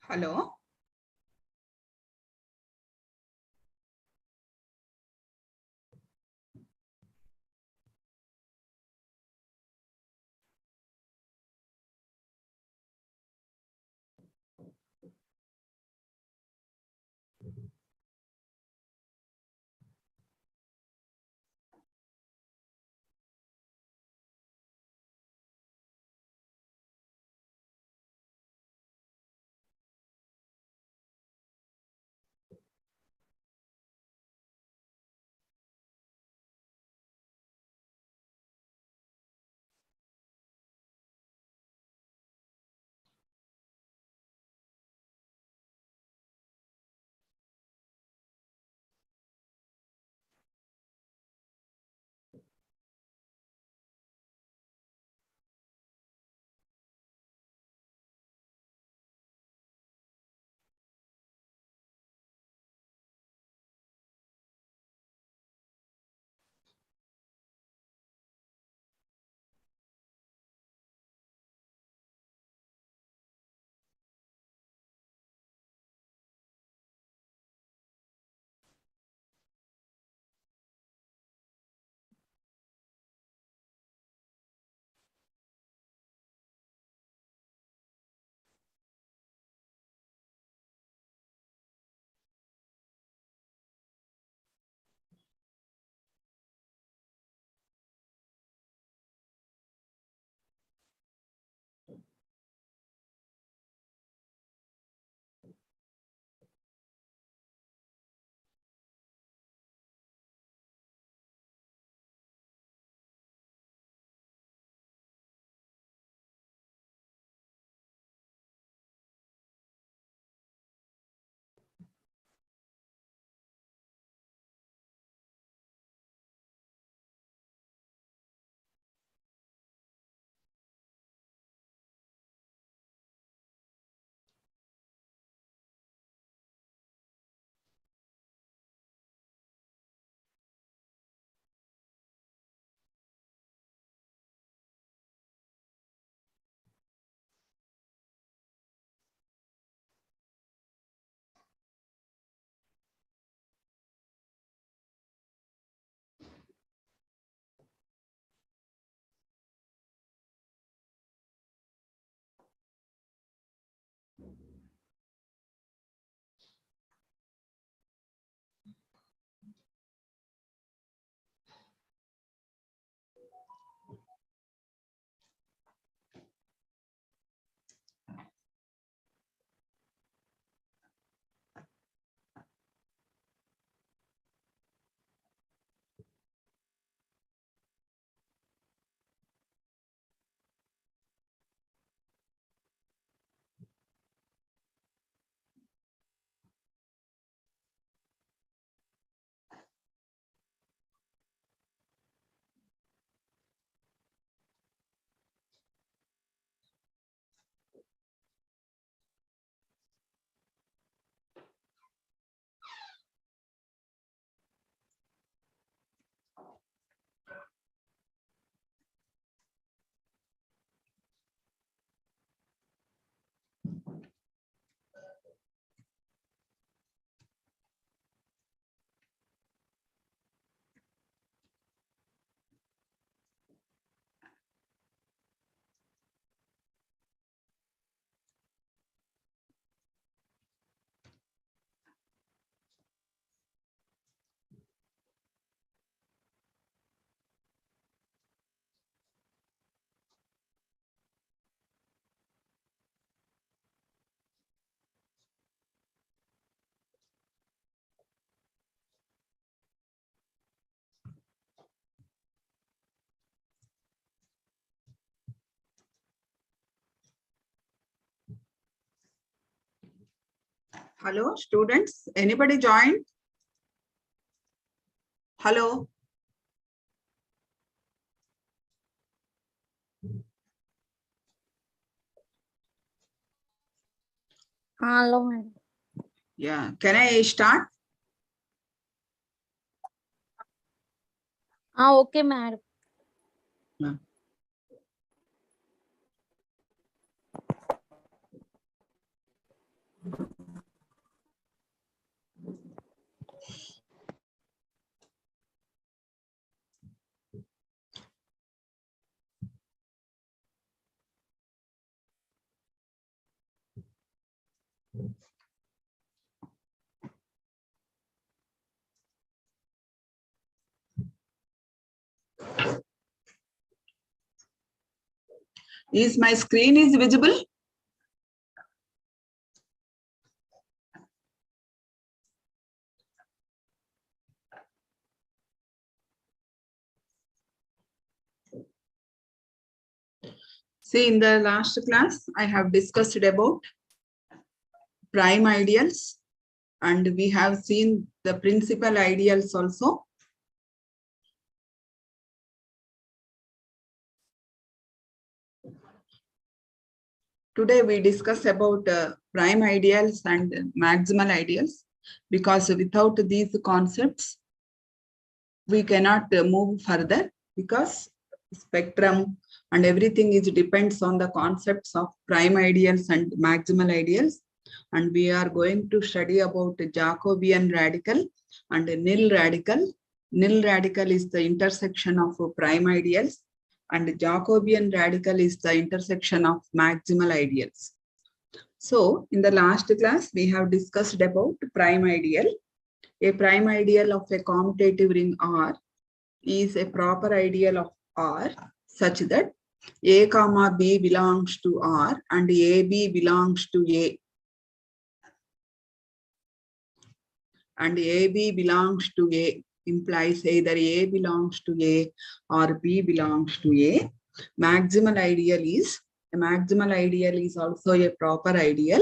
Hello. Hello, students. Anybody joined? Hello. Hello, madam. Yeah. Can I start? Okay, madam. Yeah. Is my screen is visible? See, in the last class, I have discussed about prime ideals, and we have seen the principal ideals also. Today we discuss about prime ideals and maximal ideals, because without these concepts, we cannot move further, because spectrum and everything is depends on the concepts of prime ideals and maximal ideals. And we are going to study about Jacobian radical and nil radical. Nil radical is the intersection of prime ideals, and Jacobian radical is the intersection of maximal ideals. So in the last class, we have discussed about prime ideal. A prime ideal of a commutative ring R is a proper ideal of R such that A comma B belongs to R and AB belongs to A. And AB belongs to A implies either A belongs to A or B belongs to A. Maximal ideal is also a proper ideal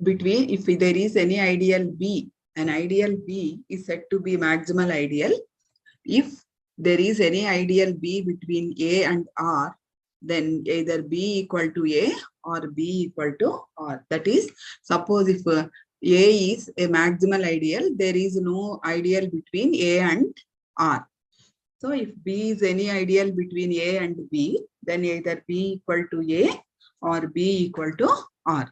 between, if there is any ideal B, an ideal B is said to be maximal ideal if there is any ideal B between A and R, then either B equal to A or B equal to R. That is, suppose if A is a maximal ideal, there is no ideal between A and R. So if B is any ideal between A and B, then either B equal to A or B equal to R.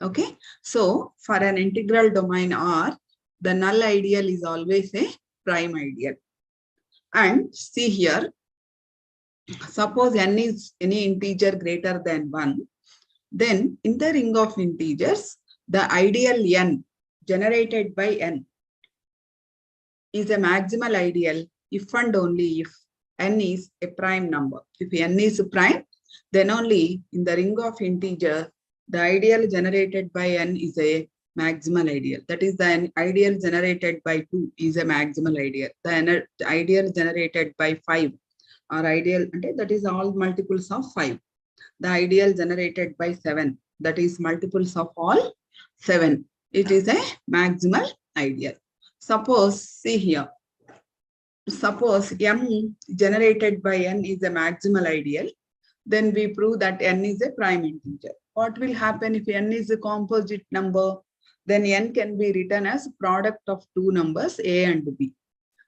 Okay. So for an integral domain R, the null ideal is always a prime ideal. And see here, suppose n is any integer greater than 1, then in the ring of integers, the ideal n generated by n is a maximal ideal if and only if n is a prime number. If n is prime, then only in the ring of integer, the ideal generated by n is a maximal ideal. That is, the ideal generated by 2 is a maximal ideal. The ideal generated by 5 or ideal, that is all multiples of 5. The ideal generated by 7, that is multiples of all 7. It is a maximal ideal. Suppose, see here, suppose m generated by n is a maximal ideal, then we prove that n is a prime integer. What will happen if n is a composite number? Then n can be written as product of two numbers A and B.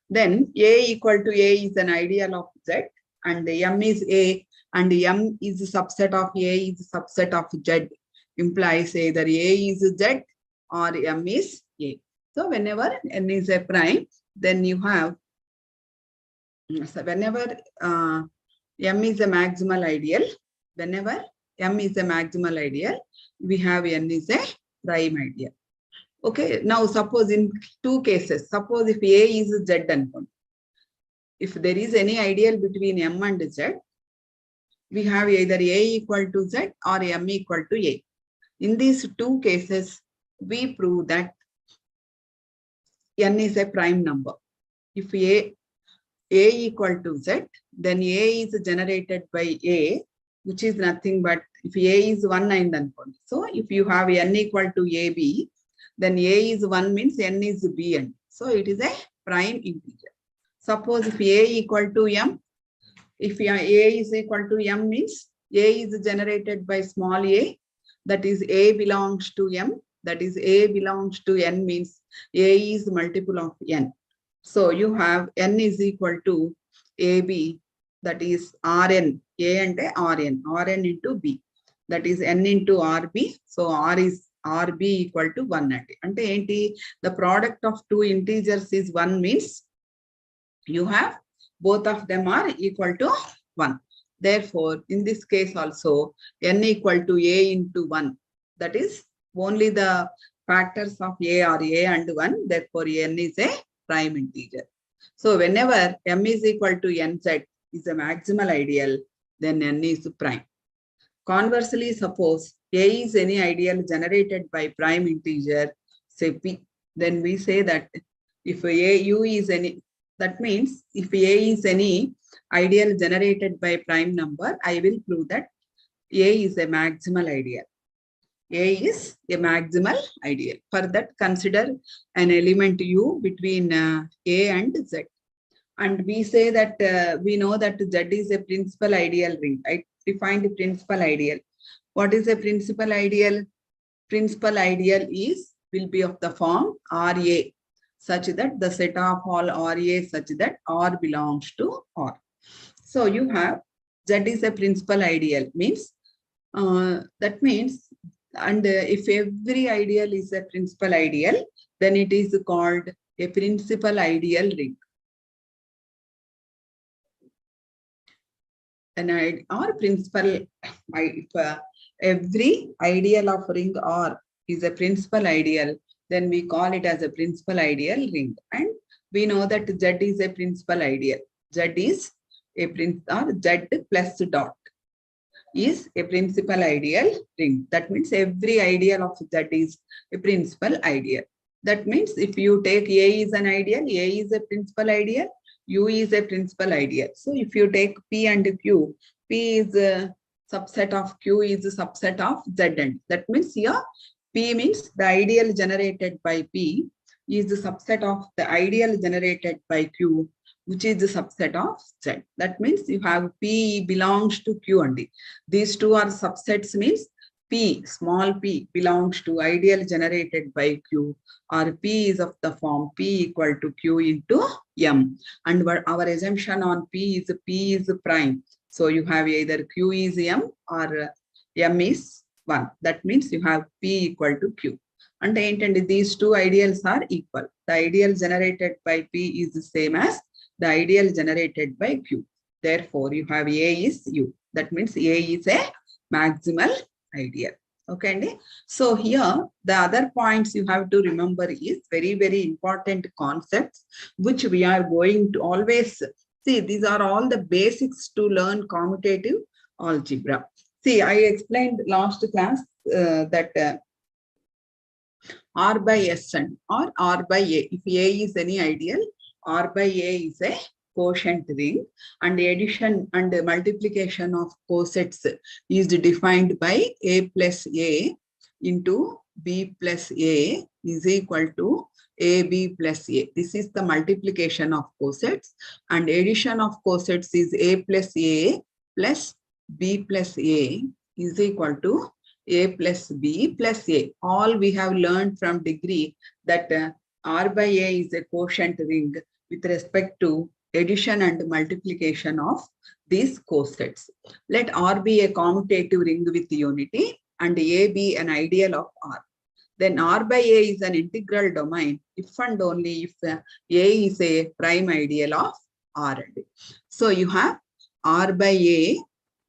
Then A equal to A is an ideal of Z, and m is A, and m is a subset of A is a subset of Z, implies either A is Z or m is A. So whenever n is a prime, then you have, so whenever m is a maximal ideal, whenever m is a maximal ideal, we have n is a prime ideal. Okay, now suppose in two cases, suppose if A is Z and if there is any ideal between m and Z, we have either A equal to Z or m equal to A. In these two cases, we prove that n is a prime number. If A equal to Z, then A is generated by A, which is nothing but if A is 1 and so if you have n equal to AB, then A is 1 means n is B, and so it is a prime integer. Suppose if A equal to m, if A is equal to m means A is generated by small a, that is A belongs to m, that is A belongs to n means A is multiple of n. So you have n is equal to AB, that is Rn, A and Rn into B, that is n into RB. So R is RB equal to 1 and the product of two integers is 1 means you have both of them are equal to 1. Therefore, in this case also, n equal to a into 1. That is, only the factors of a are a and 1. Therefore, n is a prime integer. So, whenever m is equal to nz is a maximal ideal, then n is prime. Conversely, suppose a is any ideal generated by prime integer, say p, then we say that if u is any, that means if a is any ideal generated by prime number, I will prove that a is a maximal ideal. A is a maximal ideal. For that, consider an element u between a and z. And we say that we know that z is a principal ideal ring. I defined the principal ideal. What is a principal ideal? Principal ideal will be of the form Ra, such that the set of all Ra such that R belongs to R. So you have Z is a principal ideal, means that means, and if every ideal is a principal ideal, then it is called a principal ideal ring. Or principal, if every ideal of ring R is a principal ideal, then we call it as a principal ideal ring. And we know that Z is a principal ideal. Z is a Z plus dot is a principal ideal ring. That means every ideal of Z is a principal ideal. That means if you take A is an ideal, A is a principal ideal, U is a principal ideal. So if you take P and Q, P is a subset of Q is a subset of Z, and that means here P means the ideal generated by P is the subset of the ideal generated by Q, which is the subset of Z. That means you have P belongs to Q only. These two are subsets, means P, small p, belongs to ideal generated by Q, or P is of the form P equal to Q into M. And our assumption on P is prime. So you have either Q is M or M is 1. That means you have P equal to Q. And these two ideals are equal. The ideal generated by P is the same as the ideal generated by Q. Therefore, you have A is U. That means A is a maximal ideal. Okay, Andy? So here, the other points you have to remember is very, very important concepts, which we are going to always see. These are all the basics to learn commutative algebra. See, I explained last class that R by S or R by A. If A is any ideal, R by A is a quotient ring, and the addition and the multiplication of cosets is defined by A plus A into B plus A is equal to AB plus A. This is the multiplication of cosets, and addition of cosets is A plus A plus B plus A is equal to A plus B plus A. All we have learned from degree that R by A is a quotient ring with respect to addition and multiplication of these cosets. Let R be a commutative ring with unity and A be an ideal of R. Then R by A is an integral domain if and only if A is a prime ideal of R. So you have R by A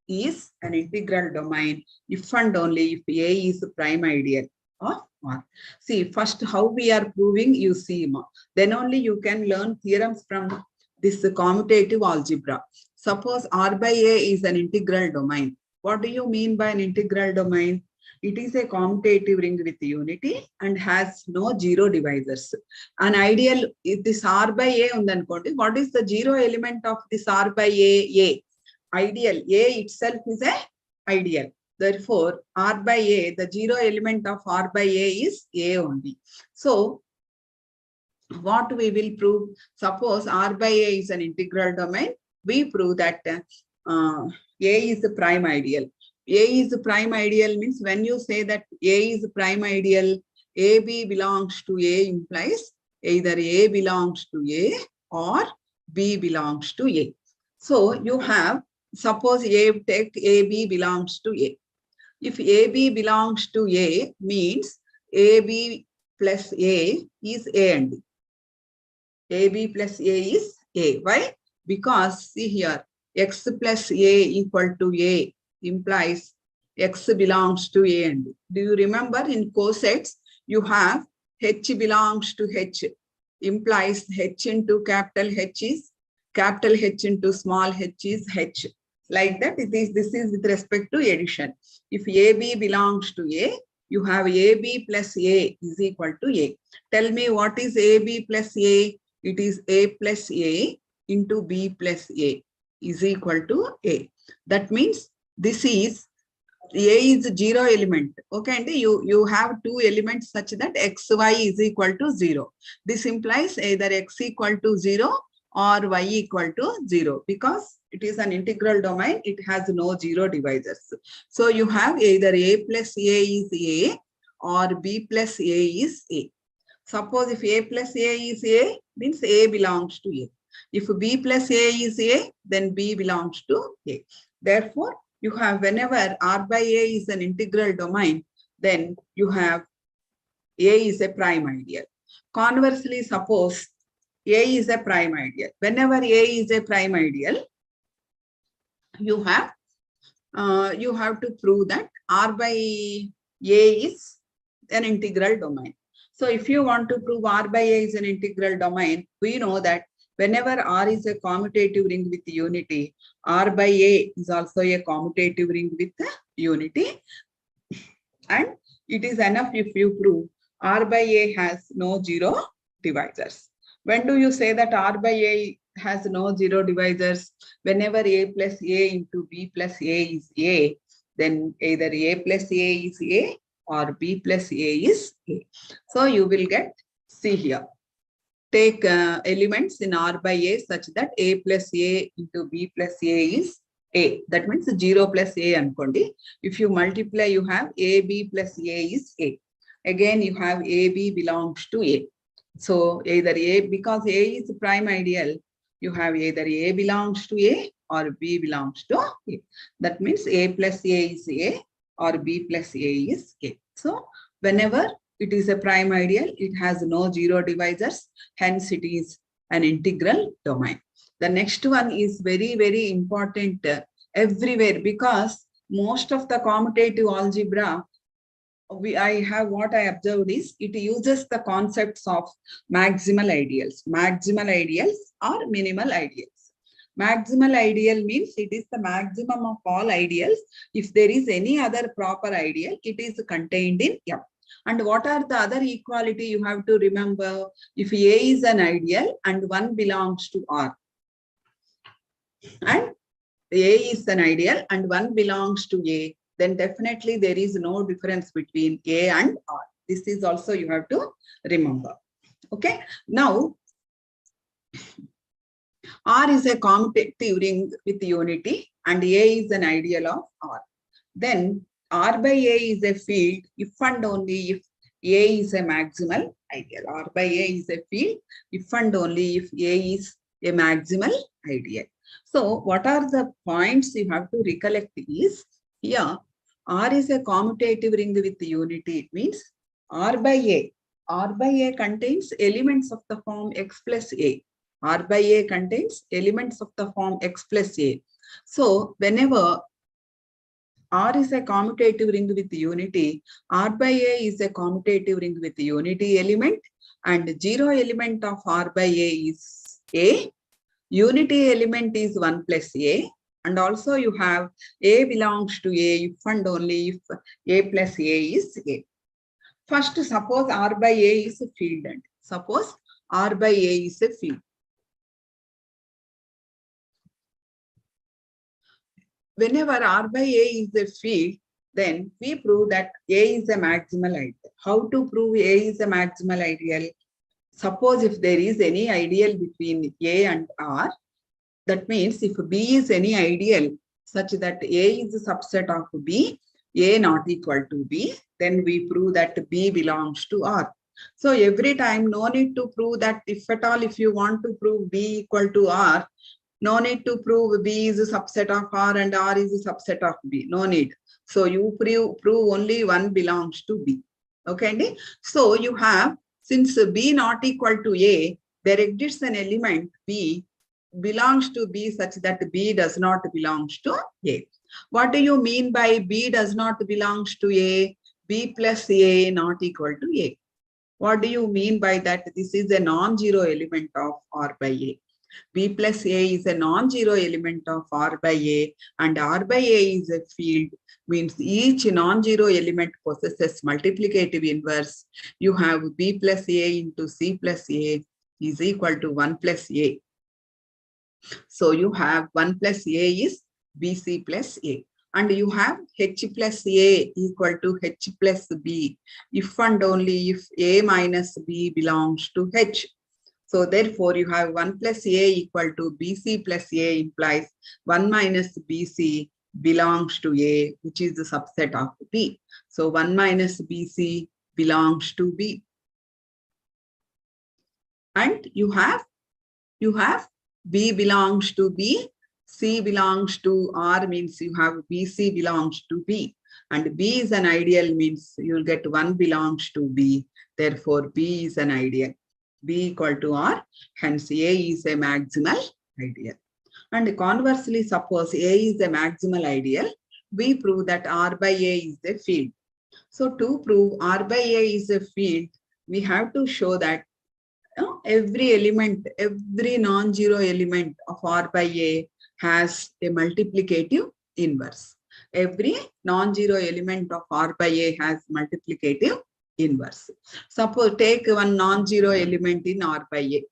is an integral domain if and only if A is a prime ideal of R. See, first how we are proving, you see, then only you can learn theorems from this commutative algebra. Suppose R by A is an integral domain. What do you mean by an integral domain? It is a commutative ring with unity and has no zero divisors. An ideal, if this R by A, what is the zero element of this R by A? Ideal. A itself is a ideal. Therefore, R by A, the zero element of R by A is A only. So, what we will prove? Suppose R by A is an integral domain. We prove that A is a prime ideal. A is a prime ideal means when you say that A is a prime ideal, AB belongs to A implies either A belongs to A or B belongs to A. So you have, suppose A, take AB belongs to A. If AB belongs to A means AB plus A is A and B. AB plus A is A. Why? Because see here, x plus a equal to a implies x belongs to a and b. Do you remember in Course-8 you have h belongs to h implies h into capital H is capital H into small h is h. Like that, this is with respect to addition. If AB belongs to A, you have AB plus A is equal to A. Tell me what is AB plus A? It is A plus A into B plus A is equal to A. That means this is A is 0 element. Okay, and you have two elements such that xy is equal to 0. This implies either x equal to 0 or y equal to 0 because it is an integral domain. It has no 0 divisors. So you have either A plus A is A or B plus A is A. Suppose if A plus A is A, means A belongs to A. If B plus A is A, then B belongs to A. Therefore, you have whenever R by A is an integral domain, then you have A is a prime ideal. Conversely, suppose A is a prime ideal. Whenever A is a prime ideal, you have to prove that R by A is an integral domain. So if you want to prove R by A is an integral domain, we know that whenever R is a commutative ring with unity, R by A is also a commutative ring with unity. And it is enough if you prove R by A has no 0 divisors. When do you say that R by A has no 0 divisors? Whenever A plus A into B plus A is A, then either A plus A is A or B plus A is A. So you will get, see here, take elements in R by A such that A plus A into B plus A is A. That means 0 plus A ankondi. If you multiply, you have AB plus A is A. Again, you have AB belongs to A. So either A, because A is prime ideal, you have either A belongs to A or B belongs to A. That means A plus A is A or B plus A is A. So whenever it is a prime ideal, it has no 0 divisors, hence it is an integral domain. The next one is very, very important everywhere because most of the commutative algebra, what I observed is it uses the concepts of maximal ideals. Maximal ideals or minimal ideals. Maximal ideal means it is the maximum of all ideals. If there is any other proper ideal, it is contained in M. And what are the other equality you have to remember? If A is an ideal and 1 belongs to R, and A is an ideal and 1 belongs to A, then definitely there is no difference between A and R. This is also you have to remember. Okay. Now, R is a commutative ring with unity and A is an ideal of R. Then R by A is a field if and only if A is a maximal ideal. R by A is a field if and only if A is a maximal ideal. So what are the points you have to recollect is, here R is a commutative ring with unity. It means R by A contains elements of the form x plus A. R by A contains elements of the form x plus A. So whenever R is a commutative ring with unity, R by A is a commutative ring with unity element, and 0 element of R by A is A. Unity element is 1 plus A, and also you have A belongs to A if and only if A plus A is A. First, suppose R by A is a field. And suppose R by A is a field. Whenever R by A is a field, then we prove that A is a maximal ideal. How to prove A is a maximal ideal? Suppose if there is any ideal between A and R, that means if B is any ideal such that A is a subset of B, A not equal to B, then we prove that B belongs to R. So every time, no need to prove that. If at all, if you want to prove B equal to R, no need to prove B is a subset of R and R is a subset of B. No need. So you prove only one belongs to B. Okay. So you have, since B not equal to A, there exists an element B belongs to B such that B does not belong to A. What do you mean by B does not belong to A? B plus A not equal to A. What do you mean by that? This is a non-zero element of R by A. B plus A is a non-zero element of R by A, and R by A is a field, means each non-zero element possesses multiplicative inverse. You have B plus A into C plus A is equal to 1 plus A. So you have 1 plus A is BC plus A. And you have H plus A equal to H plus B, if and only if A minus B belongs to H. So therefore, you have 1 plus A equal to BC plus A implies 1 minus BC belongs to A, which is the subset of B. So 1 minus BC belongs to B. And you have B belongs to B, C belongs to R, means you have BC belongs to B. And B is an ideal, means you'll get 1 belongs to B. Therefore, B is an ideal. B equal to R, hence A is a maximal ideal. And conversely, suppose A is a maximal ideal, we prove that R by A is a field. So to prove R by A is a field, we have to show that every element, every non-zero element of R by A has a multiplicative inverse. Every non-zero element of R by A has multiplicative inverse. Suppose take one non-zero element in R by A.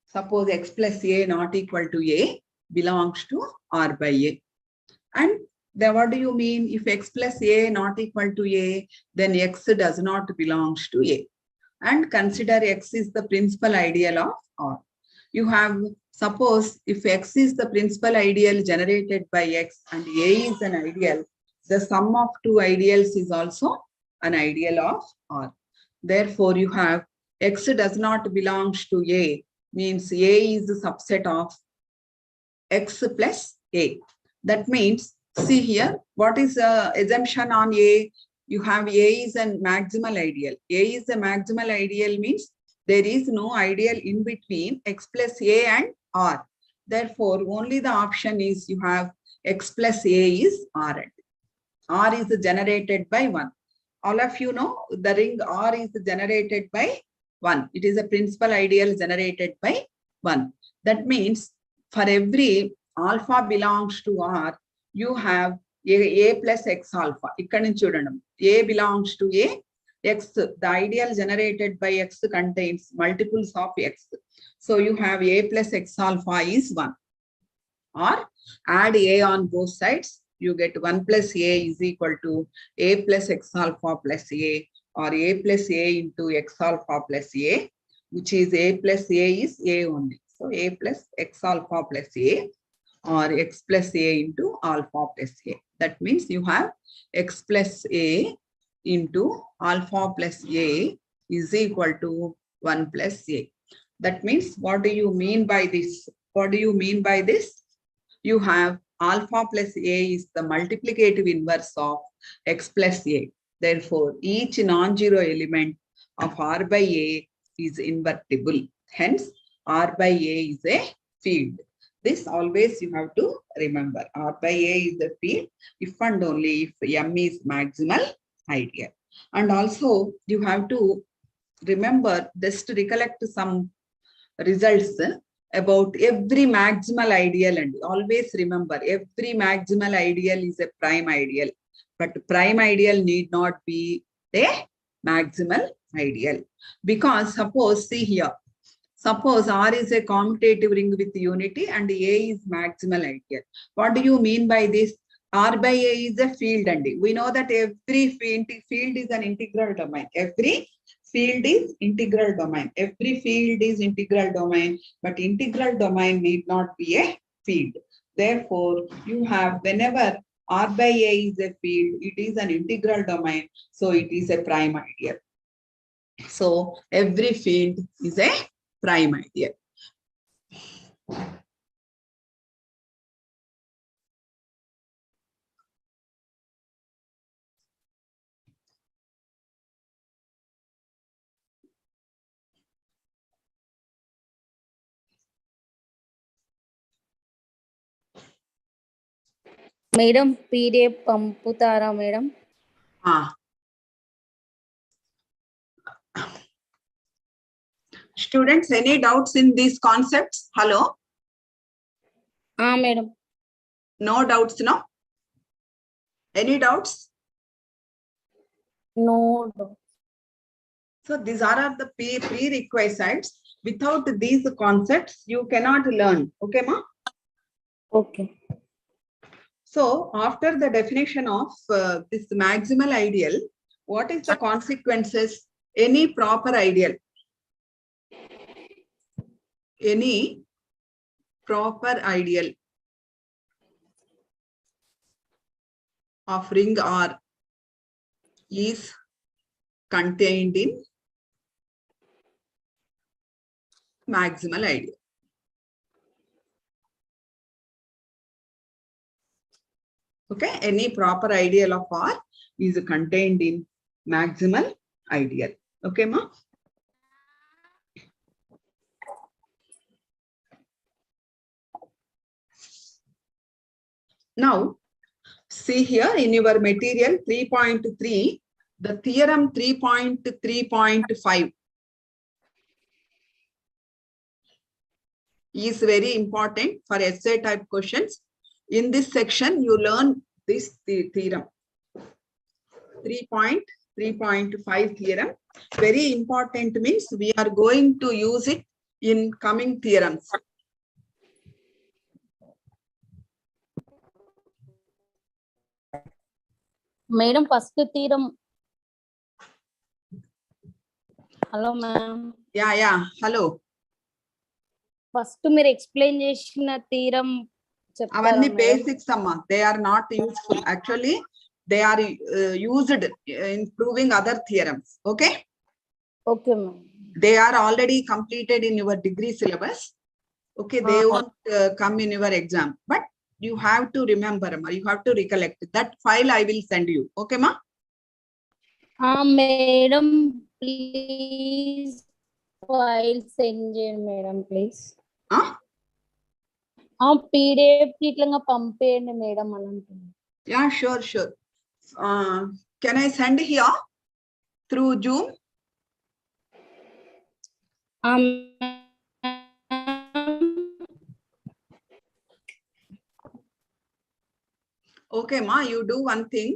Suppose X plus A not equal to A belongs to R by A. And then what do you mean? If X plus A not equal to A, then X does not belong to A. And consider X is the principal ideal of R. You have, suppose if X is the principal ideal generated by X and A is an ideal, the sum of two ideals is also an ideal of R. Therefore, you have X does not belong to A, means A is the subset of X plus A. That means, see here, what is the assumption on A? You have A is a maximal ideal. A is a maximal ideal means there is no ideal in between X plus A and R. Therefore, only the option is you have X plus A is R. R is generated by 1. All of you know the ring R is generated by 1. It is a principal ideal generated by 1. That means for every alpha belongs to R, you have A plus X alpha. A belongs to A, X, the ideal generated by X contains multiples of X. So you have A plus X alpha is 1. Or add A on both sides, you get 1 plus A is equal to A plus X alpha plus A, or A plus A into X alpha plus A, which is A plus A is A only. So A plus X alpha plus A, or X plus A into alpha plus A. That means you have X plus A into alpha plus A is equal to 1 plus A. That means, what do you mean by this? What do you mean by this? You have alpha plus A is the multiplicative inverse of X plus A. Therefore, each non-zero element of R by A is invertible. Hence, R by A is a field. This always you have to remember. R by A is a field if and only if M is maximal ideal. And also you have to remember, just to recollect some results about every maximal ideal, and always remember every maximal ideal is a prime ideal, but prime ideal need not be a maximal ideal. Because suppose, see here, suppose R is a commutative ring with unity and A is maximal ideal. What do you mean by this? R by A is a field, and we know that every field is an integral domain. Every field is integral domain. Every field is integral domain, but integral domain need not be a field. Therefore, you have, whenever R by A is a field, it is an integral domain, so it is a prime ideal. So every field is a prime ideal. Madam PDF పంపుతారా madam? Students, any doubts in these concepts? Hello? Madam. No doubts, no? Any doubts? No doubt. So these are the prerequisites. Without these concepts, you cannot learn. Okay, ma? Okay. So after the definition of this maximal ideal, what is the consequences? Any proper ideal. Any proper ideal of ring R is contained in maximal ideal. Okay, any proper ideal of R is contained in maximal ideal. Okay, ma? Now, see here in your material 3.3, the theorem 3.3.5 is very important for essay type questions. In this section, you learn this theorem. 3.3.5 theorem. Very important means we are going to use it in coming theorems. Madam first theorem. Hello ma'am. Yeah. Hello. First మీరు explain చేసిన theorem అవన్నీ basics amma. They are not useful. Actually, they are used in proving other theorems. Okay? Okay, ma'am. They are already completed in your degree syllabus. Okay, they won't come in your exam. But you have to remember, ma. You have to recollect. That file I will send you. Okay, ma? Madam, please file send చేయండి madam please. PDF ఇట్లా పంపేయండి madam అని అంటున్నాను. Yeah, sure. Can I send here through Zoom? Okay, ma, you do one thing.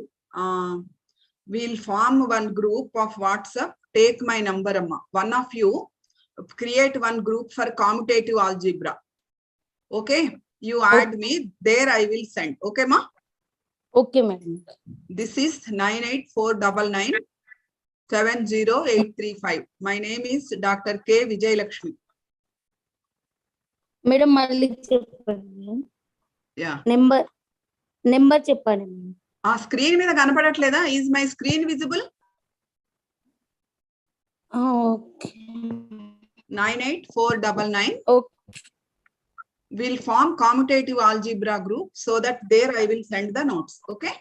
We'll form one group of WhatsApp. Take my number, amma. One of you create one group for commutative algebra. Okay, you add me there. I will send. Okay, ma. Okay, madam. This is 9849970835. My name is Dr. K. Vijay Lakshmi. Madam, malli cheppandi. Yeah. Number cheppandi. Screen మీద కనపడట్లేదా? Is my screen visible? Okay. 98499. Okay. We'll form commutative algebra group so that there I will send the notes. Okay?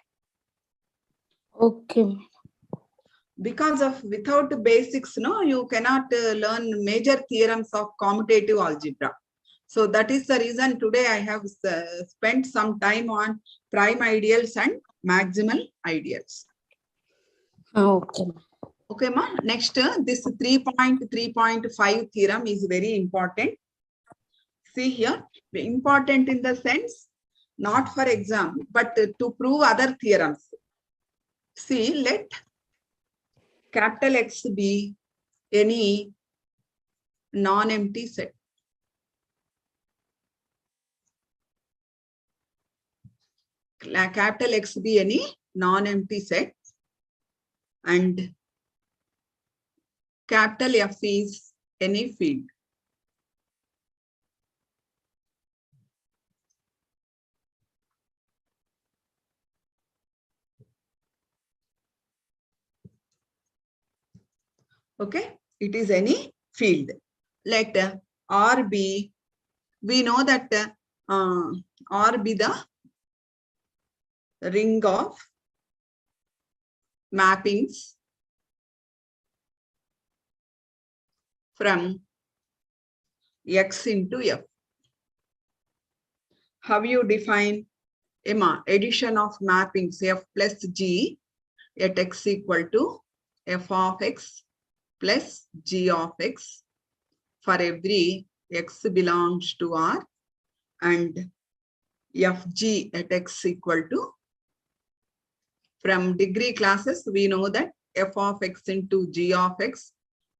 Okay. Because of without basics, no, you cannot learn major theorems of commutative algebra. So that is the reason today I have spent some time on prime ideals and maximal ideals. Okay. Okay, ma. Next, this 3.3.5 theorem is very important. See here, important in the sense, not for exam, but to prove other theorems. See, let capital X be any non-empty set. Capital X be any non-empty set, and capital F is any field. Okay, it is any field. Let R be, we know that R be the ring of mappings from X into F. How you define addition of mappings f plus g at x equal to f of x plus g of x for every x belongs to R, and fg at x equal to, from degree classes we know that f of x into g of x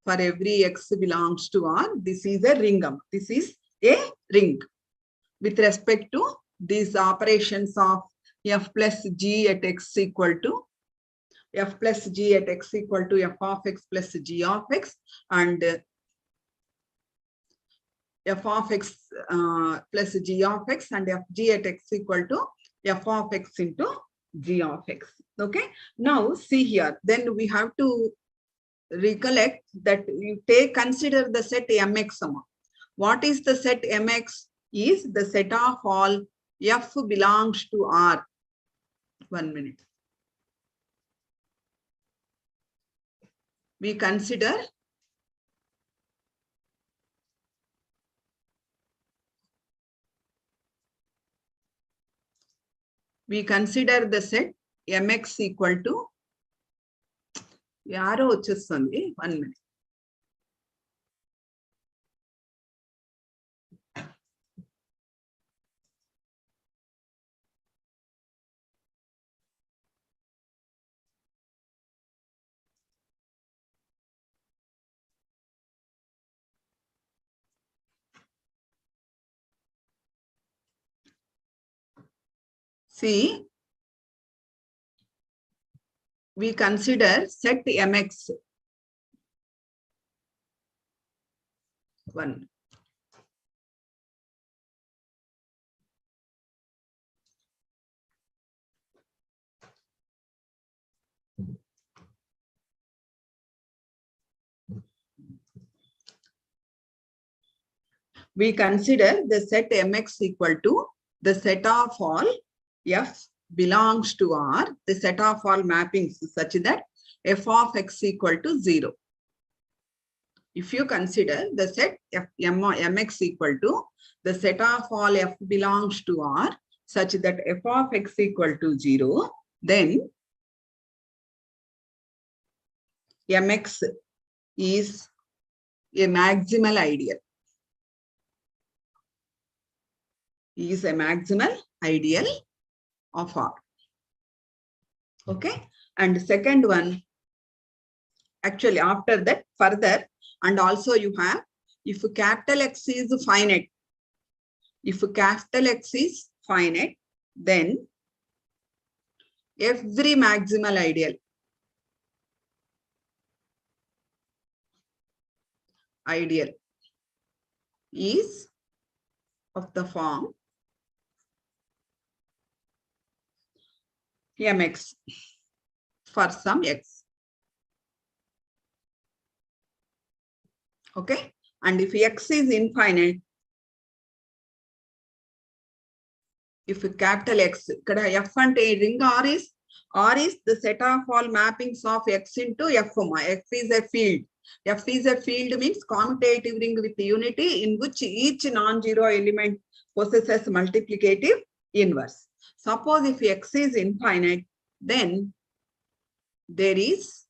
for every x belongs to R. This is a ring. This is a ring with respect to these operations of f plus g at x equal to f plus g at x equal to f of x plus g of x, and f of x plus g of x, and fg at x equal to f of x into g of x. Okay. Now see here, then we have to recollect that you consider the set mx. What is the set mx? Is the set of all f belongs to R. 1 minute. We consider the set mx equal to yaro vachesthundi. 1 minute. See, we consider set mx. 1. We consider the set mx equal to the set of all f belongs to R, the set of all mappings such that f of x equal to 0. If you consider the set mx equal to the set of all f belongs to R such that f of x equal to 0, then mx is a maximal ideal. Is a maximal ideal of R. Okay. And second one, actually after that further, and also you have, if capital X is finite, then every maximal ideal is of the form mx for some x. Okay. And if x is infinite, if capital X, f and a ring R is the set of all mappings of x into f. F is a field. F is a field means commutative ring with unity in which each non-zero element possesses multiplicative inverse. Suppose if x is infinite, then there is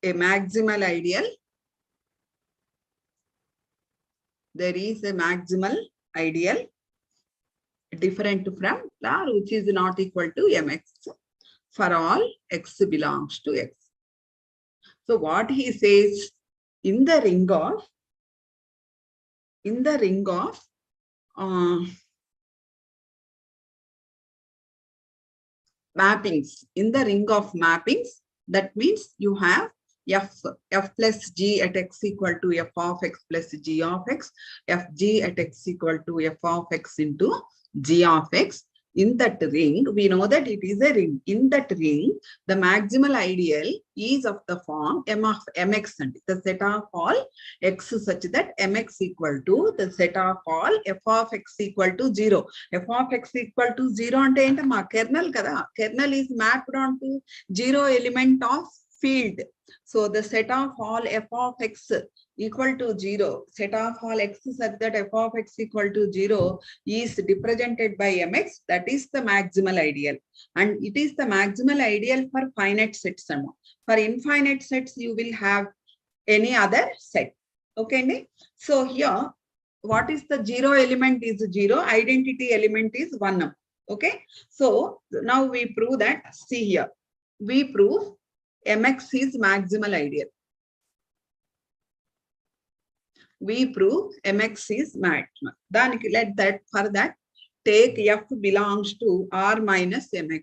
a maximal ideal. There is a maximal ideal different from R, which is not equal to mx for all x belongs to x. So what he says, in the ring of mappings, that means you have f plus g at x equal to f of x plus g of x, fg at x equal to f of x into g of x. In that ring, we know that it is a ring. In that ring, the maximal ideal is of the form m of mx, and the set of all x such that mx equal to the set of all f of x equal to 0. F of x equal to 0 ante enti ma kernel kada. Kernel is mapped onto 0 element of field. So the set of all f of x equal to 0, set of all x such that f of x equal to 0 is represented by mx, that is the maximal ideal. And it is the maximal ideal for finite sets. For infinite sets, you will have any other set. Okay. So here, what is the 0 element is 0, identity element is 1. Okay. So now we prove that. See here, we prove mx is maximal ideal. We prove mx is maximal. Then let that, for that, take f belongs to r minus mx.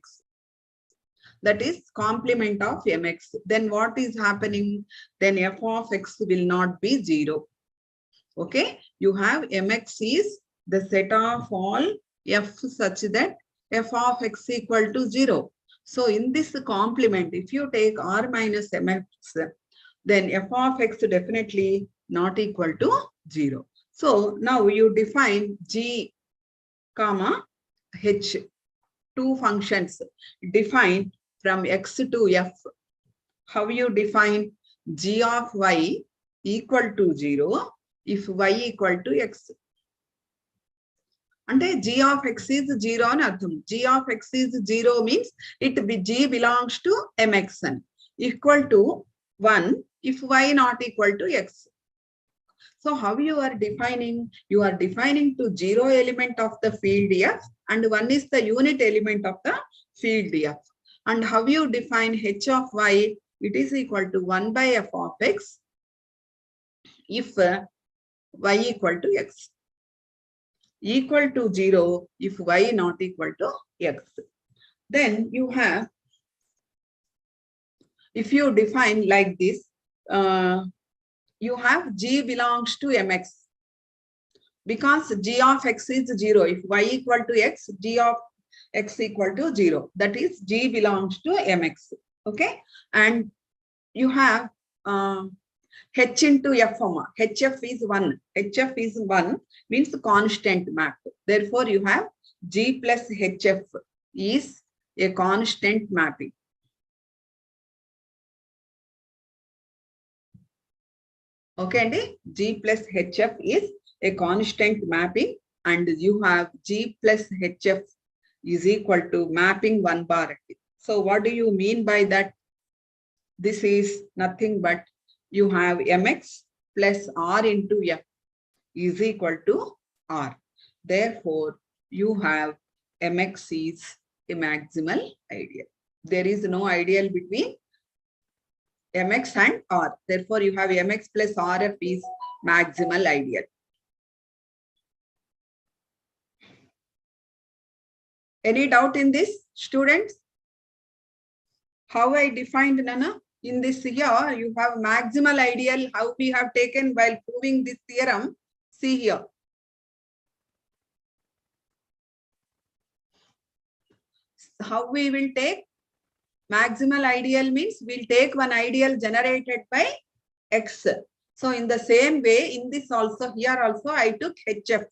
That is complement of mx. Then what is happening? Then f of x will not be 0. Okay. You have mx is the set of all f such that f of x equal to 0. So in this complement, if you take r minus mx, then f of x definitely not equal to 0. So now you define g, comma, h, two functions defined from x to f. How you define? G of y equal to 0 if y equal to x. And g of x is 0 అని అర్థం. G of x is 0 means g belongs to mx equal to 1 if y not equal to x. So how you are defining? You are defining to 0 element of the field f and 1 is the unit element of the field f. And how you define h of y? It is equal to 1 by f of x if y equal to x, equal to 0 if y not equal to x. Then you have, if you define like this, you have g belongs to mx because g of x is 0. If y equal to x, g of x equal to 0. That is g belongs to mx. Okay. And you have h into f, hf is 1. Hf is 1 means constant map. Therefore, you have g plus hf is a constant mapping. Okay, and g plus hf is a constant mapping, and you have g plus hf is equal to mapping 1 bar. So what do you mean by that? This is nothing but you have mx plus r into f is equal to r. Therefore, you have mx is a maximal ideal. There is no ideal between mx and r. Therefore, you have mx plus rf is maximal ideal. Any doubt in this, students? How I defined, Nana? In this here, you have maximal ideal, how we have taken while proving this theorem. See here. How we will take? Maximal ideal means we'll take one ideal generated by x. So in the same way, in this also, here also I took hf.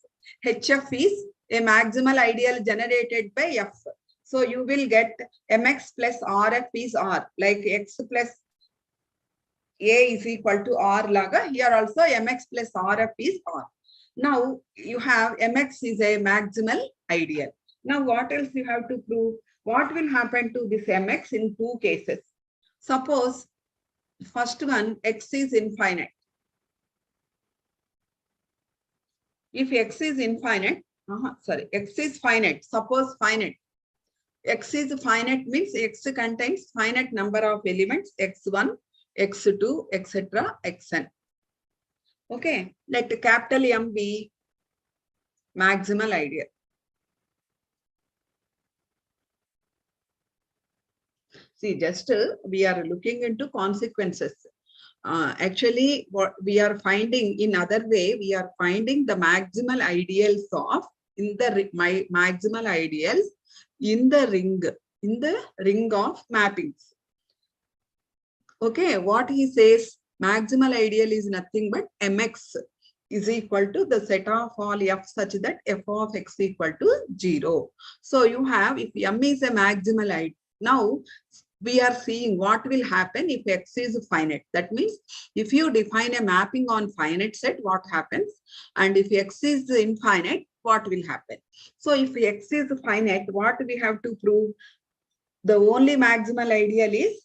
hf is a maximal ideal generated by f. So you will get mx plus rf is r, like x plus a is equal to r laga. Here also mx plus rf is r. Now you have mx is a maximal ideal. Now what else you have to prove? What will happen to this mx in two cases? Suppose first one, x is infinite. If x is infinite, x is finite. Suppose finite. X is finite means x contains finite number of elements, x1, x2, etc., xn. Okay, let capital M be maximal ideal. See, just we are looking into consequences. Actually, what we are finding in other way, we are finding the maximal ideals of maximal ideals in the ring of mappings. Okay, what he says, maximal ideal is nothing but mx is equal to the set of all f such that f of x equal to 0. So you have, if m is a maximal ideal, now we are seeing what will happen if X is finite. That means if you define a mapping on finite set, what happens? And if X is infinite, what will happen? So if X is finite, what we have to prove? The only maximal ideal is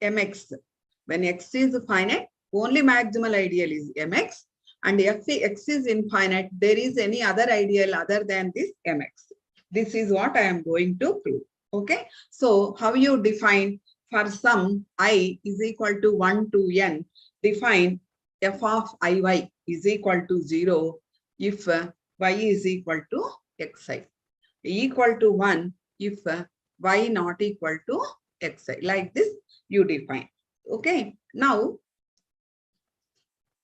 mx. When X is finite, only maximal ideal is mx. And if X is infinite, there is any other ideal other than this mx. This is what I am going to prove. Okay. So how you define for some I is equal to 1 to n, define f of iy is equal to 0 if y is equal to xi, equal to 1 if y not equal to xi. Like this you define. Okay. Now,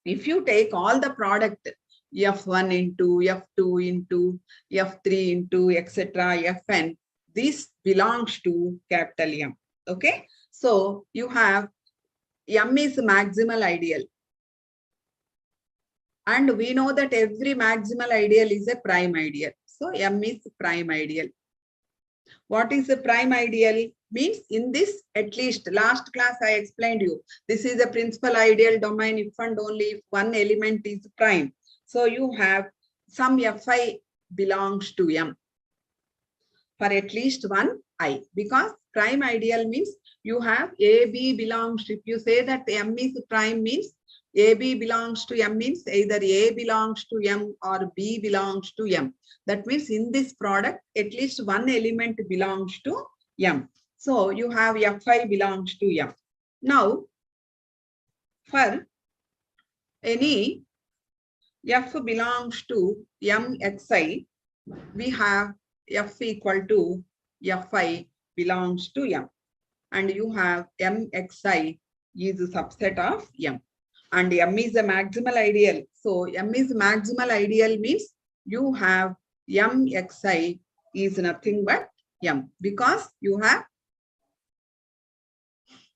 if you take all the product f1 into f2 into f3 into etc. fn, this belongs to capital M. Okay. So you have M is maximal ideal. And we know that every maximal ideal is a prime ideal. So M is prime ideal. What is a prime ideal? Means in this, at least last class I explained you, this is a principal ideal domain if and only if one element is prime. So you have some fi belongs to M for at least one I, because prime ideal means you have AB belongs, if you say that M is prime means AB belongs to M means either A belongs to M or B belongs to M. That means in this product, at least one element belongs to M. So you have Fi belongs to M. Now, for any F belongs to Mxi, we have F equal to Fi belongs to M. And you have Mxi is a subset of M. And M is a maximal ideal. So M is maximal ideal means you have Mxi is nothing but M, because you have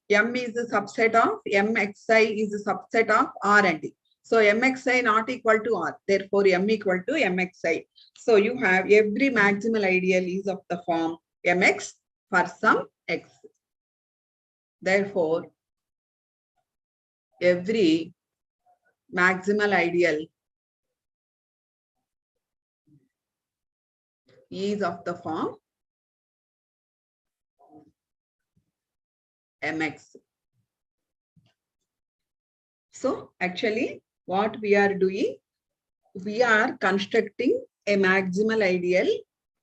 M is a subset of Mxi is a subset of R and D. So Mxi not equal to R. Therefore, M equal to Mxi. So you have every maximal ideal is of the form Mx for some X. Therefore, every maximal ideal is of the form Mx. So actually what we are doing, we are constructing a maximal ideal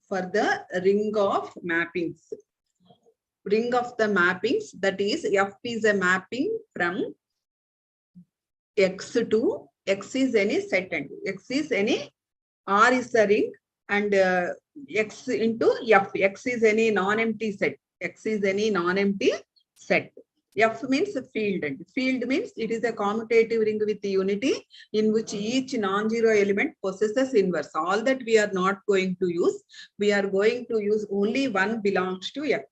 for the ring of mappings. Ring of the mappings, that is F is a mapping from X to X is any set and X is any R is the ring and X into F. X is any non-empty set. X is any non-empty set. F means field, and field means it is a commutative ring with unity in which each non-zero element possesses inverse. All that we are not going to use. We are going to use only one belongs to F.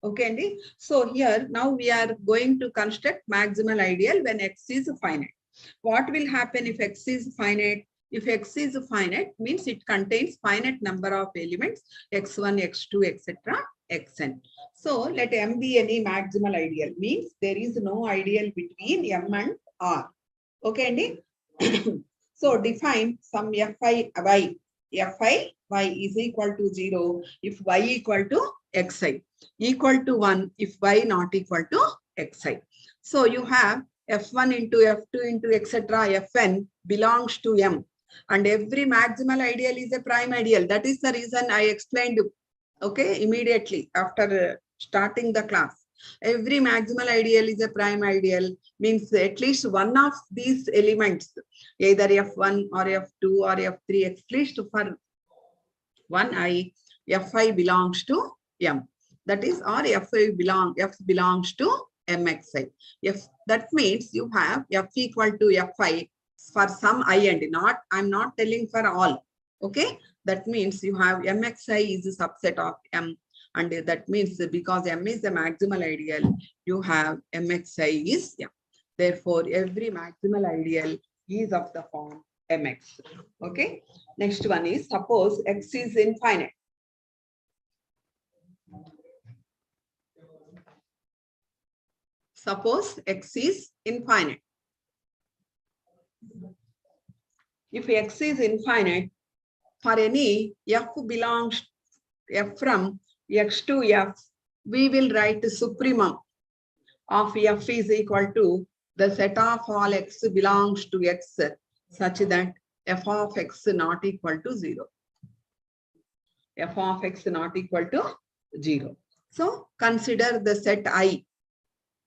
Okay, Andy? So here now we are going to construct maximal ideal when X is finite. What will happen if X is finite? If X is finite, means it contains finite number of elements, X1, X2, etc., Xn. So let M be any maximal ideal, means there is no ideal between M and R. Okay, Andy? So define some Fi y. Fi y is equal to 0 if y equal to xi, equal to 1 if y not equal to xi. So you have F1 into F2 into etc. Fn belongs to M. And every maximal ideal is a prime ideal. That is the reason I explained, okay, immediately after starting the class. Every maximal ideal is a prime ideal, means at least one of these elements, either F1 or F2 or F3, at least for one I, Fi belongs to M. That is, or F belongs to Mxi. If that means you have F equal to Fi for some I and not, I'm not telling for all. Okay, that means you have Mxi is a subset of M, and that means because M is the maximal ideal, you have Mxi is M. Therefore, every maximal ideal is of the form Mx. Okay, next one is suppose X is infinite. Suppose X is infinite. If X is infinite, for any F belongs F from X to F, we will write the supremum of F is equal to the set of all X belongs to X such that F of X not equal to 0. F of X not equal to 0. So consider the set I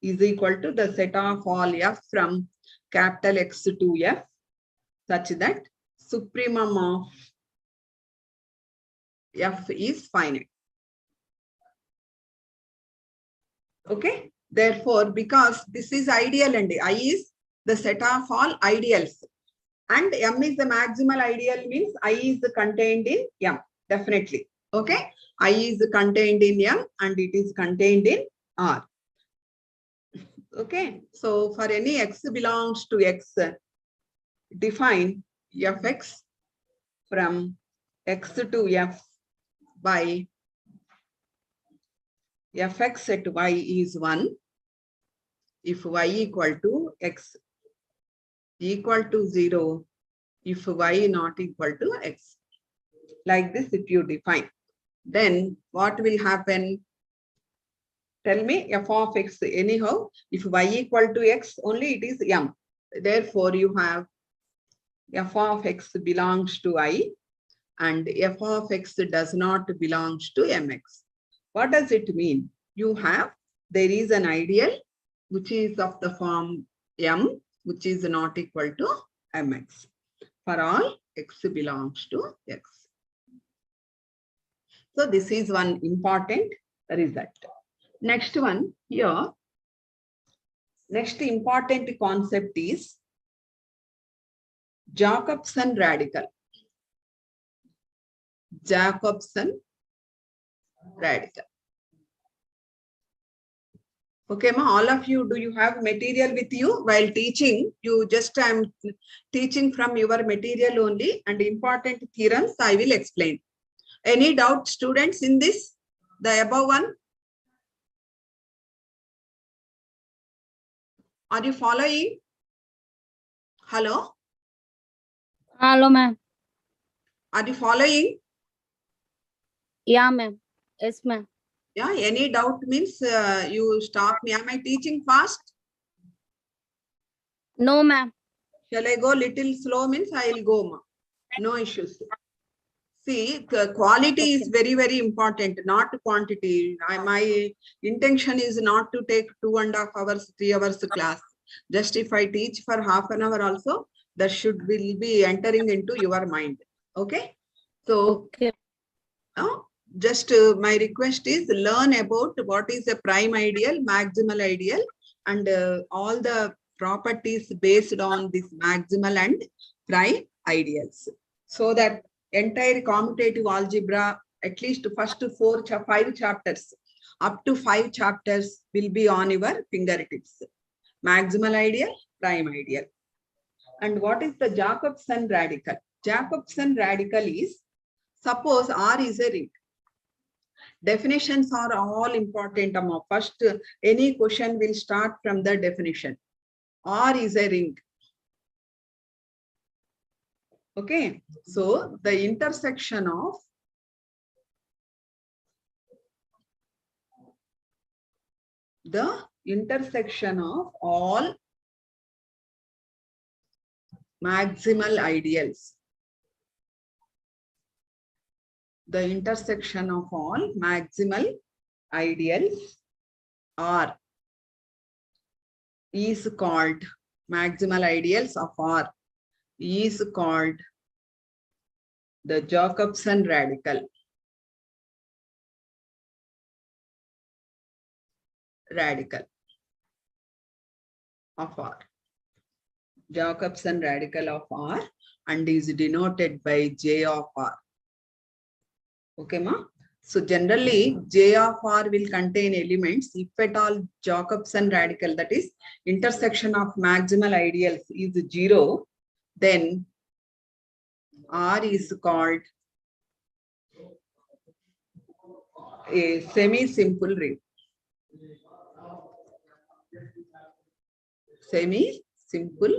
is equal to the set of all F from capital X to F such that supremum of F is finite. Okay. Therefore, because this is ideal and I is the set of all ideals and M is the maximal ideal means I is contained in M. Definitely. Okay. I is contained in M and it is contained in R. Okay. So for any X belongs to X, define Fx from X to F by Fx at Y is 1 if Y equal to X equal to 0 if Y not equal to X. Like this, if you define, then what will happen? Tell me F of X. Anyhow, if Y equal to X, only it is M. Therefore, you have F of X belongs to I and F of X does not belongs to Mx. What does it mean? You have, there is an ideal which is of the form M, which is not equal to Mx. For all X belongs to X. So this is one important result. Next one here. Next important concept is Jacobson radical. Jacobson radical. Okay, ma, all of you, do you have material with you while teaching? You just, I'm teaching from your material only, and important theorems I will explain. Any doubt, students, in this, the above one? Are you following? Hello? Hello, ma'am. Are you following? Yeah, ma'am. Yes, ma'am. Yeah, any doubt means you stop me. Am I teaching fast? No, ma'am. Shall I go little slow means I will go, ma. No issues. See, quality is very, very important, not quantity. My intention is not to take 2.5 hours, 3 hours class. Just if I teach for half an hour also, that will be entering into your mind. Okay. So, Okay. Just my request is learn about what is a prime ideal, maximal ideal, and all the properties based on this maximal and prime ideals. So that entire commutative algebra, at least first 5 chapters, up to 5 chapters will be on your fingertips. Maximal ideal, prime ideal. And what is the Jacobson radical? Jacobson radical is, suppose R is a ring. Definitions are all important. First, any question will start from the definition. R is a ring. Okay, so the intersection of all maximal ideals. The intersection of all maximal ideals R is called, maximal ideals of R is called the Jacobson radical. Radical of R. Jacobson radical of R and is denoted by J of R. Okay, ma? So generally, J of R will contain elements. If at all Jacobson radical, that is intersection of maximal ideals, is 0, then R is called a semi-simple ring. Semi-simple.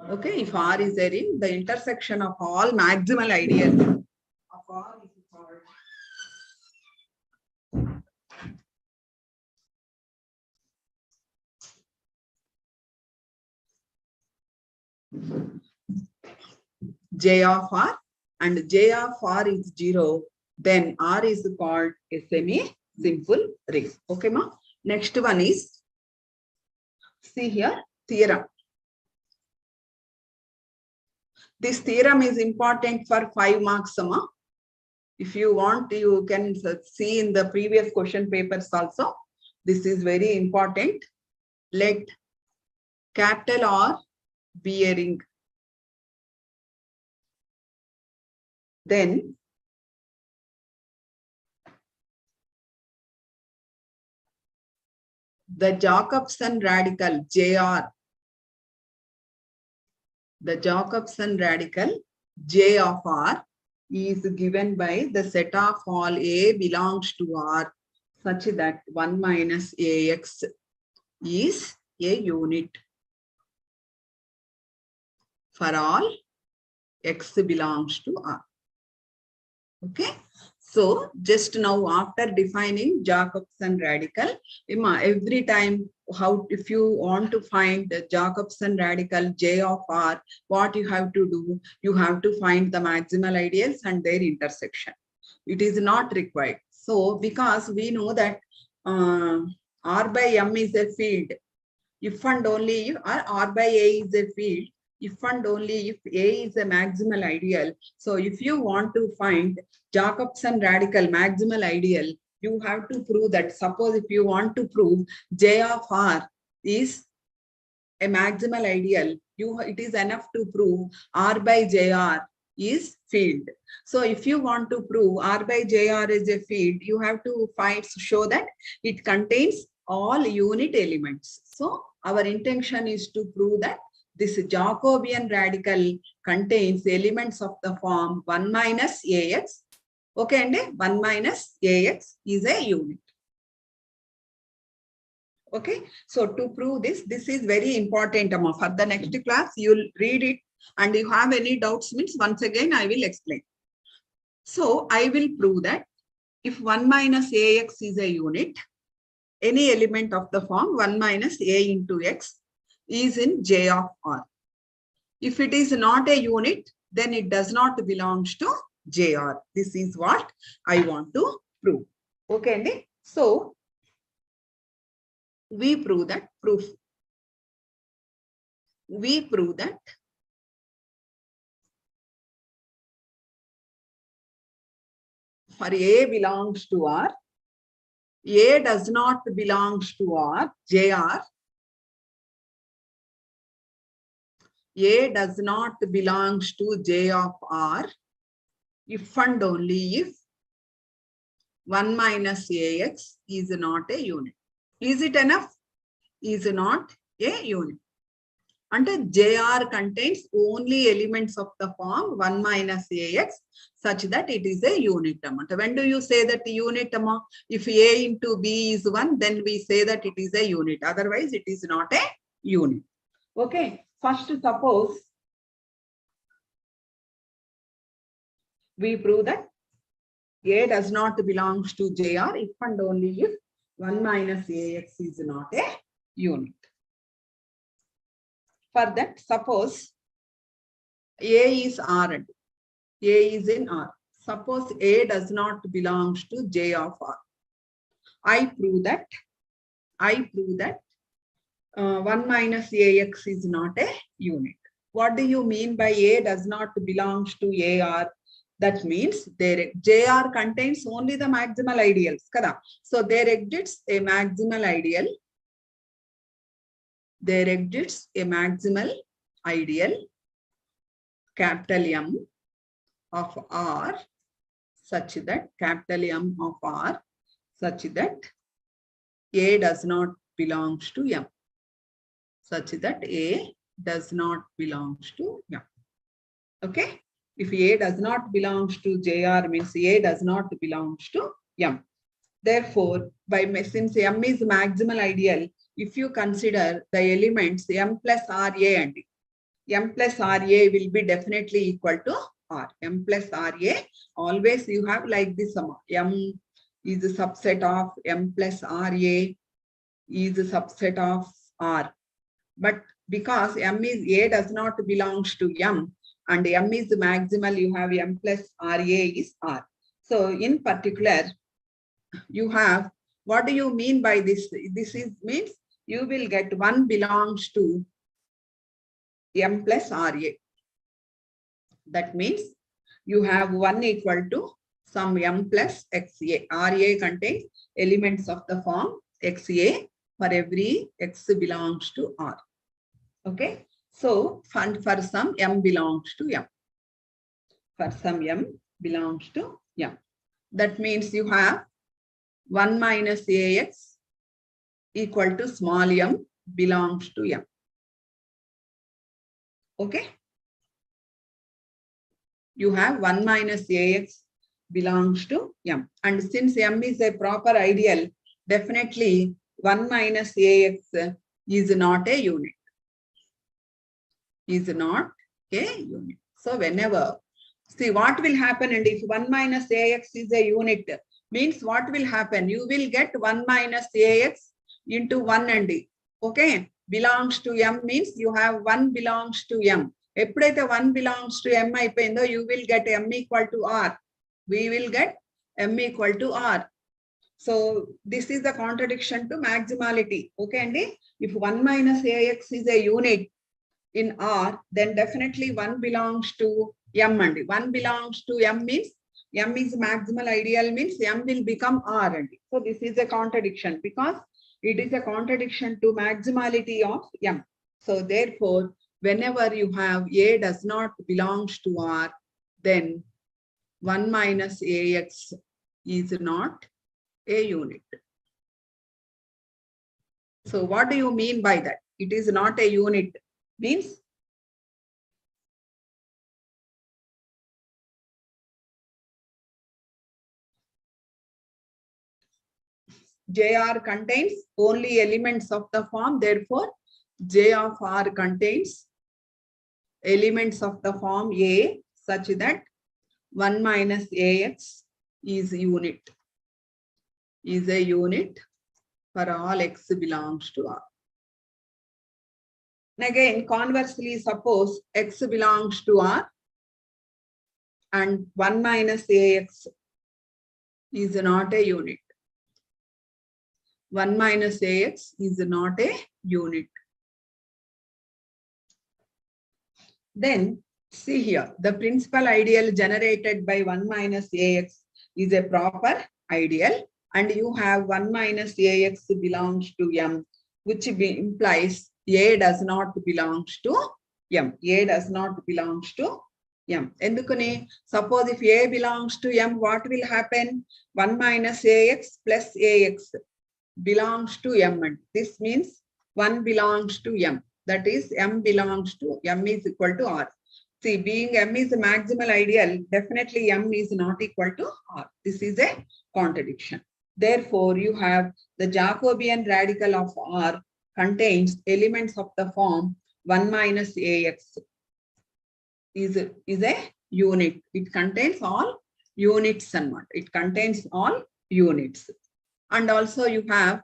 Okay, if R is there in the intersection of all maximal ideals of R is called J of R, and J of R is 0, then R is called a semi-simple ring. Okay, ma? Next one is, see here, theorem. This theorem is important for 5 marks, ma. If you want, you can see in the previous question papers also. This is very important. Let capital R be a ring. Then the Jacobson radical JR, the Jacobson radical J of R is given by the set of all A belongs to R such that 1 minus AX is a unit for all X belongs to R. Okay. So just now after defining Jacobson radical, every time if you want to find the Jacobson radical J of R, what you have to do, you have to find the maximal ideals and their intersection. It is not required. So because we know that R by M is a field, if and only if R by A is a field, if and only if A is a maximal ideal. So if you want to find Jacobson radical maximal ideal, you have to prove that. Suppose if you want to prove J of R is a maximal ideal, it is enough to prove R by JR is field. So if you want to prove R by JR is a field, you have to show that it contains all unit elements. So our intention is to prove that this Jacobian radical contains elements of the form 1 minus AX. Okay, and 1 minus AX is a unit. Okay, so to prove this is very important. For the next class, you'll read it, and if you have any doubts, means once again I will explain. So I will prove that if 1 minus AX is a unit, any element of the form 1 minus A into X is in J of R. If it is not a unit, then it does not belong to JR. This is what I want to prove. Okay, and so we prove that we prove that for A belongs to R, A does not belong to R, JR. A does not belong to J of R if and only if 1 minus AX is not a unit. Is it enough? Is not a unit. And JR contains only elements of the form 1 minus AX such that it is a unit. When do you say that unit? If A into B is 1, then we say that it is a unit. Otherwise, it is not a unit. Okay. First, suppose we prove that A does not belong to JR if and only if 1 minus AX is not a unit. For that, suppose A is R and A is in R. Suppose A does not belong to J of R. I prove that 1 minus AX is not a unit. What do you mean by A does not belong to AR? That means JR contains only the maximal ideals. So there exists a maximal ideal. There exists a maximal ideal, capital M of R, such that capital M of R, such that A does not belong to M. Such that A does not belong to M. Okay? If A does not belong to JR, means A does not belong to M. Therefore, since M is maximal ideal, if you consider the elements M plus RA and M plus RA will be definitely equal to R. M plus RA, always you have like this amount. M is a subset of M plus RA is a subset of R. But because M is A does not belongs to M and M is maximal, you have M plus RA is R. So in particular, you have, what do you mean by this? This is means you will get 1 belongs to M plus RA. That means you have 1 equal to some M plus XA. RA contains elements of the form XA for every X belongs to R. Okay. So for some M belongs to M. For some M belongs to M. That means you have 1 minus AX equal to small m belongs to M. Okay. You have 1 minus AX belongs to M. And since M is a proper ideal, definitely 1 minus AX is not a unit. Is not a unit. So whenever, see what will happen, and if 1 minus AX is a unit, means what will happen? You will get 1 minus AX into 1 and D. Okay. Belongs to M means you have 1 belongs to M. Eppadaithe 1 belongs to M ayipoyindo, you will get M equal to R. We will get M equal to R. So this is the contradiction to maximality. Okay, Andy? If 1 minus AX is a unit in R, then definitely 1 belongs to M and 1 belongs to M means M is maximal ideal means M will become R and so this is a contradiction because it is a contradiction to maximality of M. So therefore, whenever you have A does not belongs to R, then 1 minus AX is not a unit. So what do you mean by that? It is not a unit. Means JR contains only elements of the form, therefore J of R contains elements of the form A such that 1 minus AX is unit, is a unit for all X belongs to R. And again, conversely, suppose X belongs to R and 1 minus AX is not a unit. 1 minus AX is not a unit. Then see here, the principal ideal generated by 1 minus AX is a proper ideal and you have 1 minus AX belongs to M, which implies A does not belongs to M. A does not belongs to M. Endukane, suppose if A belongs to M, what will happen? 1 minus AX plus AX belongs to M. And this means 1 belongs to M. That is M belongs to M is equal to R. See, being M is a maximal ideal, definitely M is not equal to R. This is a contradiction. Therefore, you have the Jacobian radical of R contains elements of the form 1 minus AX is a unit. It contains all units and what? It contains all units. And also you have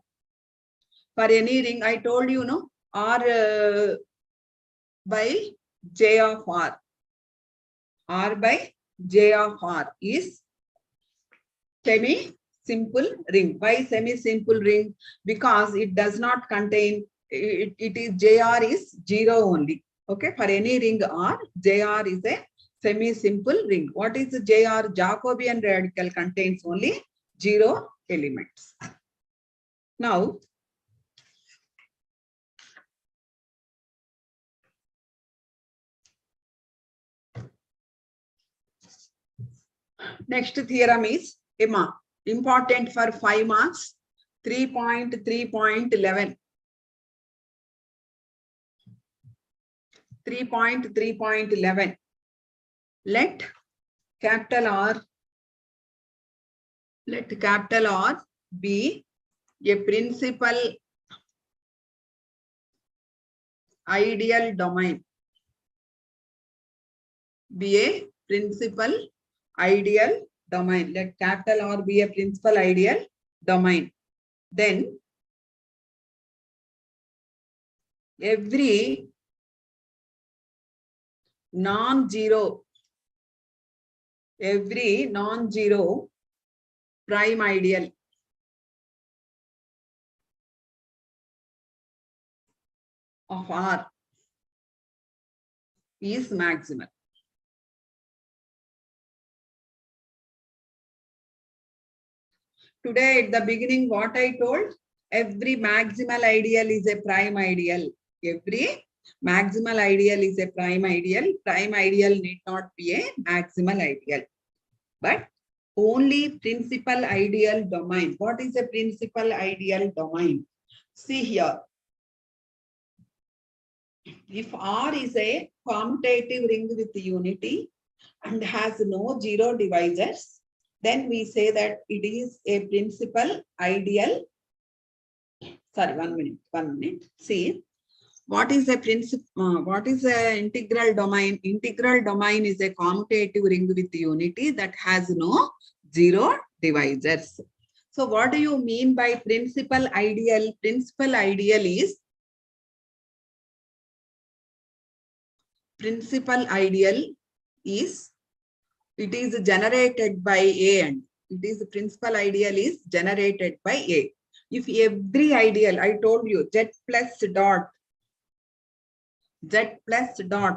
for any ring, I told you, no, R by J of R. R by J of R is semi-simple ring. Why semi-simple ring? Because it does not contain, it is JR is 0 only. Okay, for any ring R, JR is a semi-simple ring. What is the JR? Jacobian radical contains only 0 elements. Now, next theorem is Emma, important for 5 marks, 3.3.11. 3.3.11. Let capital R Let capital R be a principal ideal domain. Be a principal ideal domain. Let capital R be a principal ideal domain. Then every non-zero prime ideal of R is maximal. Today at the beginning, what I told, every maximal ideal is a prime ideal. Every maximal ideal is a prime ideal. Prime ideal need not be a maximal ideal, but only principal ideal domain. What is a principal ideal domain? See here. If R is a commutative ring with unity and has no zero divisors, then we say that it is a principal ideal. Sorry, 1 minute. See, what is a principal? What is a integral domain? Integral domain is a commutative ring with unity that has no zero divisors. So, what do you mean by principal ideal? Principal ideal is it is generated by A, and it is principal ideal is generated by A. If every ideal, I told you, Z plus dot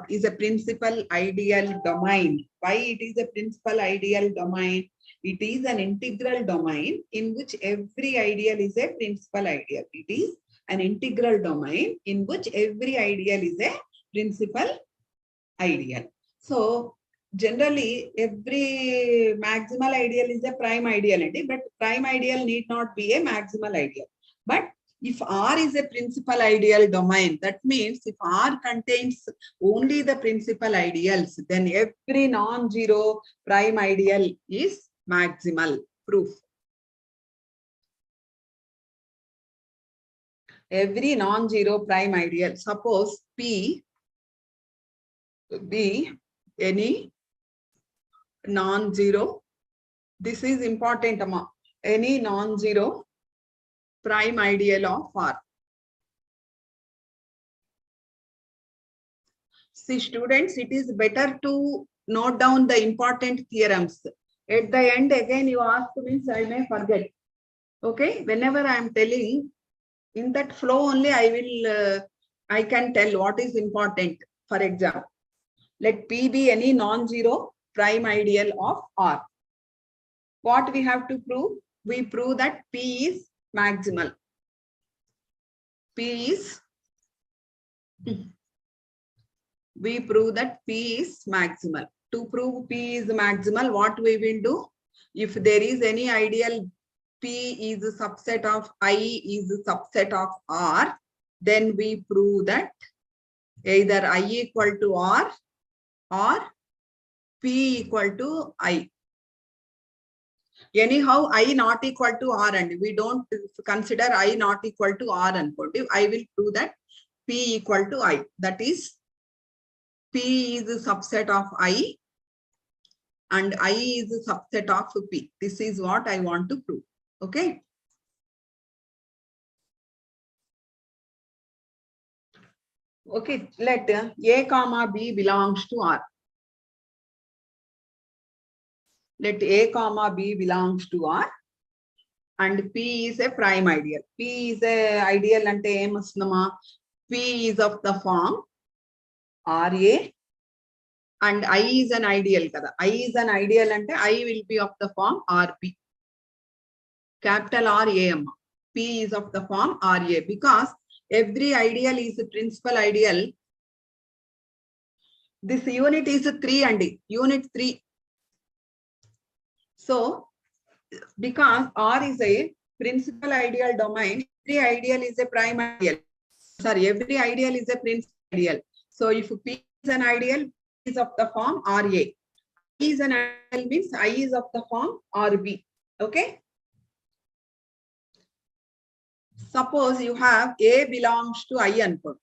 is a principal ideal domain. Why it is a principal ideal domain? It is an integral domain in which every ideal is a principal ideal. It is an integral domain in which every ideal is a principal ideal. So generally every maximal ideal is a prime ideality, but prime ideal need not be a maximal ideal. But if R is a principal ideal domain, that means if R contains only the principal ideals, then every non-zero prime ideal is maximal. Proof. Every non-zero prime ideal, suppose P be any non-zero, this is important, any non-zero prime ideal of R. See students, it is better to note down the important theorems. At the end again you ask me, I may forget. Okay, whenever I am telling, in that flow only I can tell what is important. For example, let P be any non-zero prime ideal of R. What we have to prove? We prove that P is maximal. We prove that P is maximal. To prove P is maximal, what we will do? If there is any ideal P is a subset of I is a subset of R, then we prove that either I equal to R or P equal to I. Anyhow, I not equal to R, and we don't consider I not equal to R and I will prove that P equal to I. That is, P is a subset of I and I is a subset of P. This is what I want to prove. Okay. Okay, let A comma B belongs to R. Let A comma B belongs to R and P is a prime ideal. P is a ideal and P is of the form RA and I is an ideal. I is an ideal and I will be of the form RB. Capital R A M. P is of the form RA because every ideal is a principal ideal. This unit is 3 and unit 3. So, because R is a principal ideal domain, every ideal is a prime ideal. Sorry, every ideal is a principal ideal. So, if P is an ideal, P is of the form RA. I is an ideal means I is of the form RB. Okay. Suppose you have A belongs to I input.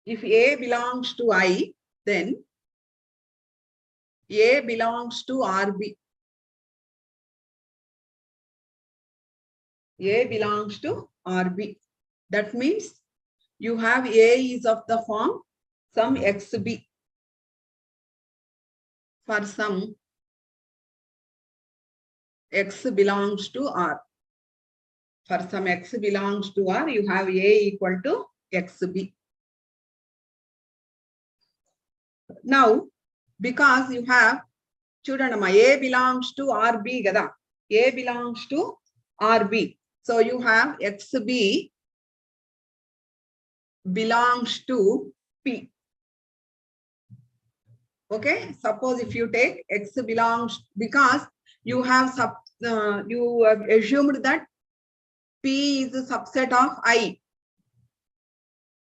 If A belongs to I, then A belongs to RB. A belongs to RB. That means you have A is of the form some XB for some X belongs to R. For some X belongs to R, you have A equal to XB. Now, because you have children, A belongs to RB, gada. A belongs to RB. So you have XB belongs to P. Okay, suppose if you take X belongs, because you have you have assumed that P is a subset of I.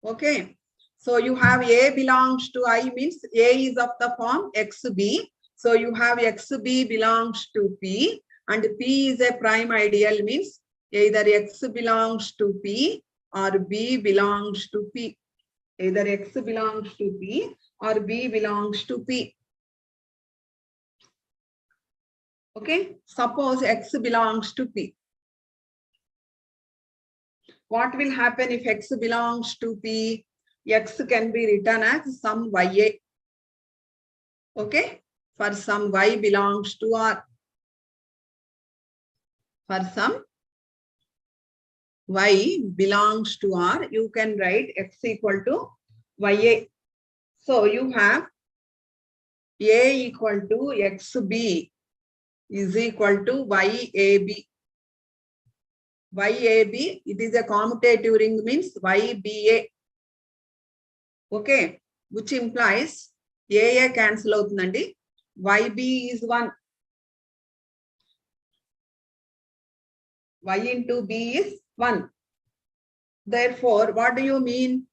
Okay, so you have A belongs to I means A is of the form XB. So you have XB belongs to P and P is a prime ideal means either X belongs to P or B belongs to P. Either X belongs to P or B belongs to P. Okay, suppose X belongs to P. What will happen if X belongs to P? X can be written as some YA. Okay, for some Y belongs to R. For some Y belongs to R, you can write X equal to YA. So you have A equal to XB is equal to YAB. YAB, it is a commutative ring means YBA. Okay, which implies AA cancel outunandi. YB is 1. Y into B is 1. Therefore, what do you mean?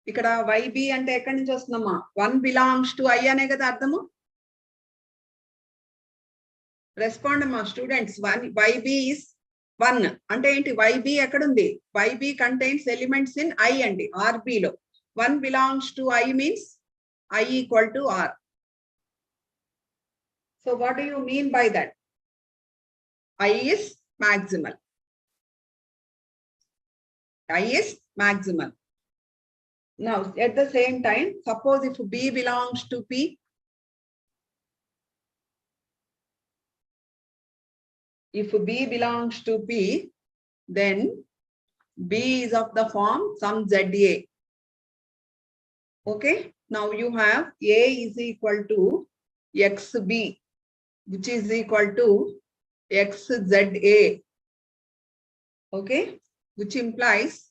Ikkada YB ante ekkadi nunchi vastundamma? 1 belongs to I ane kada arthamu? Respond ma students. YB is 1. Ante enti YB ekkadundi? YB contains elements in I andi RB lo. 1 belongs to I means I equal to R. So what do you mean by that? I is maximal. I is maximal. Now, at the same time, suppose if B belongs to P, if B belongs to P, then B is of the form some ZA. Okay, now you have A is equal to XB, which is equal to XZA. Okay, which implies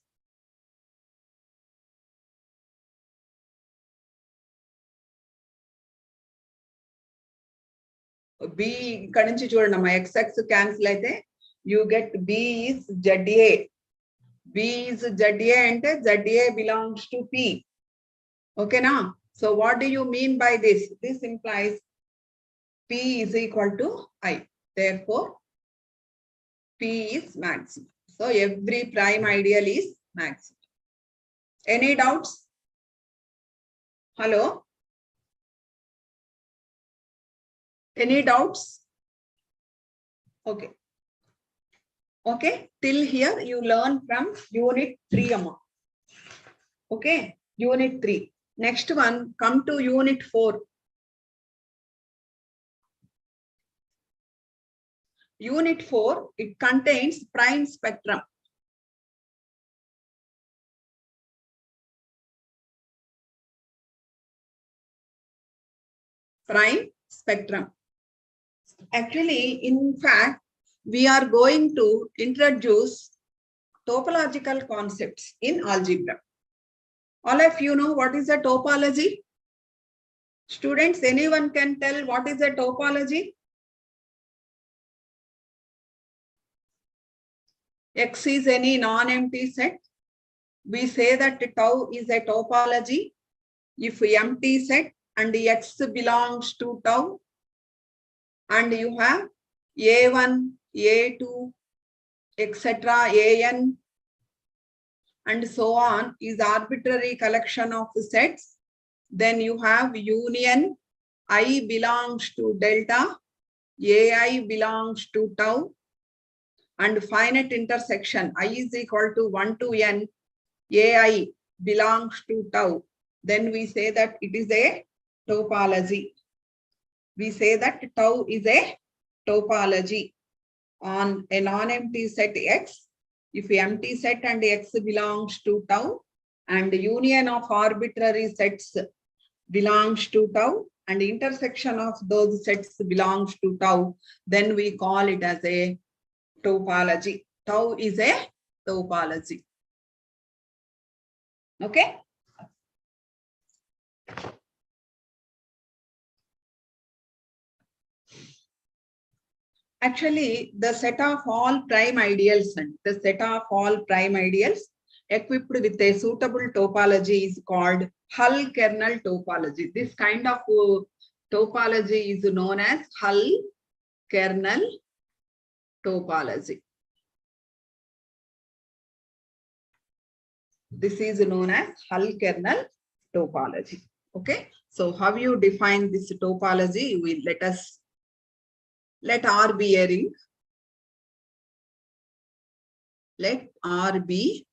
B ikkadi nunchi chudandamma XX cancel aithe you get B is ZA. B is ZA ante ZA belongs to P. Okay now, so what do you mean by this? This implies P is equal to I. Therefore, P is maximal. So every prime ideal is maximal. Any doubts? Hello? Any doubts? Okay. Okay, till here you learn from unit 3 amma. Okay, unit 3. Next one, come to unit 4. Unit 4, it contains prime spectrum. Prime spectrum. Actually, in fact, we are going to introduce topological concepts in algebra. All of you know what is a topology? Students, anyone can tell what is a topology? X is any non-empty set. We say that tau is a topology if empty set and X belongs to tau, and you have A1, A2, etc., AN, and so on is arbitrary collection of sets, then you have union I belongs to delta, AI belongs to tau, and finite intersection I is equal to 1 to n, AI belongs to tau, then we say that it is a topology. We say that tau is a topology on a non-empty set X. If empty set and X belongs to tau and union of arbitrary sets belongs to tau and intersection of those sets belongs to tau, then we call it as a topology. Tau is a topology. Okay. Actually, the set of all prime ideals equipped with a suitable topology is called Hull-Kernel topology. This kind of topology is known as Hull-Kernel topology. This is known as Hull-Kernel topology. Okay. So how you define this topology? Let R be a ring. Let R be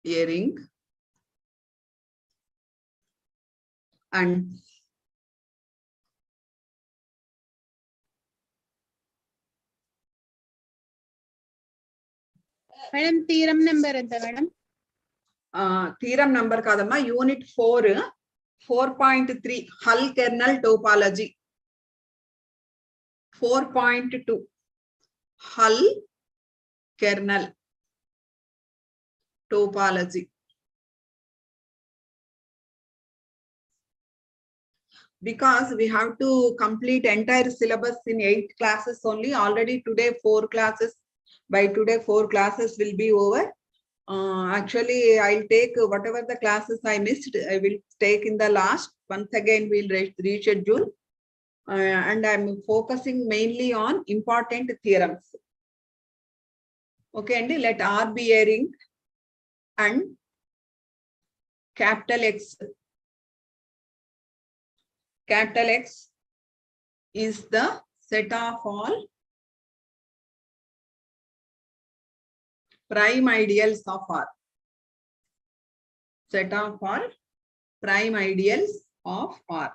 a ring. And Madam, theorem number enta madam? Theorem number kadamma unit 4.3 Hull-Kernel topology. 4.2 Hull-Kernel topology. Because we have to complete entire syllabus in 8 classes only. Already today 4 classes. By today 4 classes will be over. Actually, I'll take whatever the classes I missed, I will take in the last. Once again, we'll reschedule. And I'm focusing mainly on important theorems. Okay, and let R be a ring and capital X. Capital X is the set of all prime ideals of R. Set of all prime ideals of R.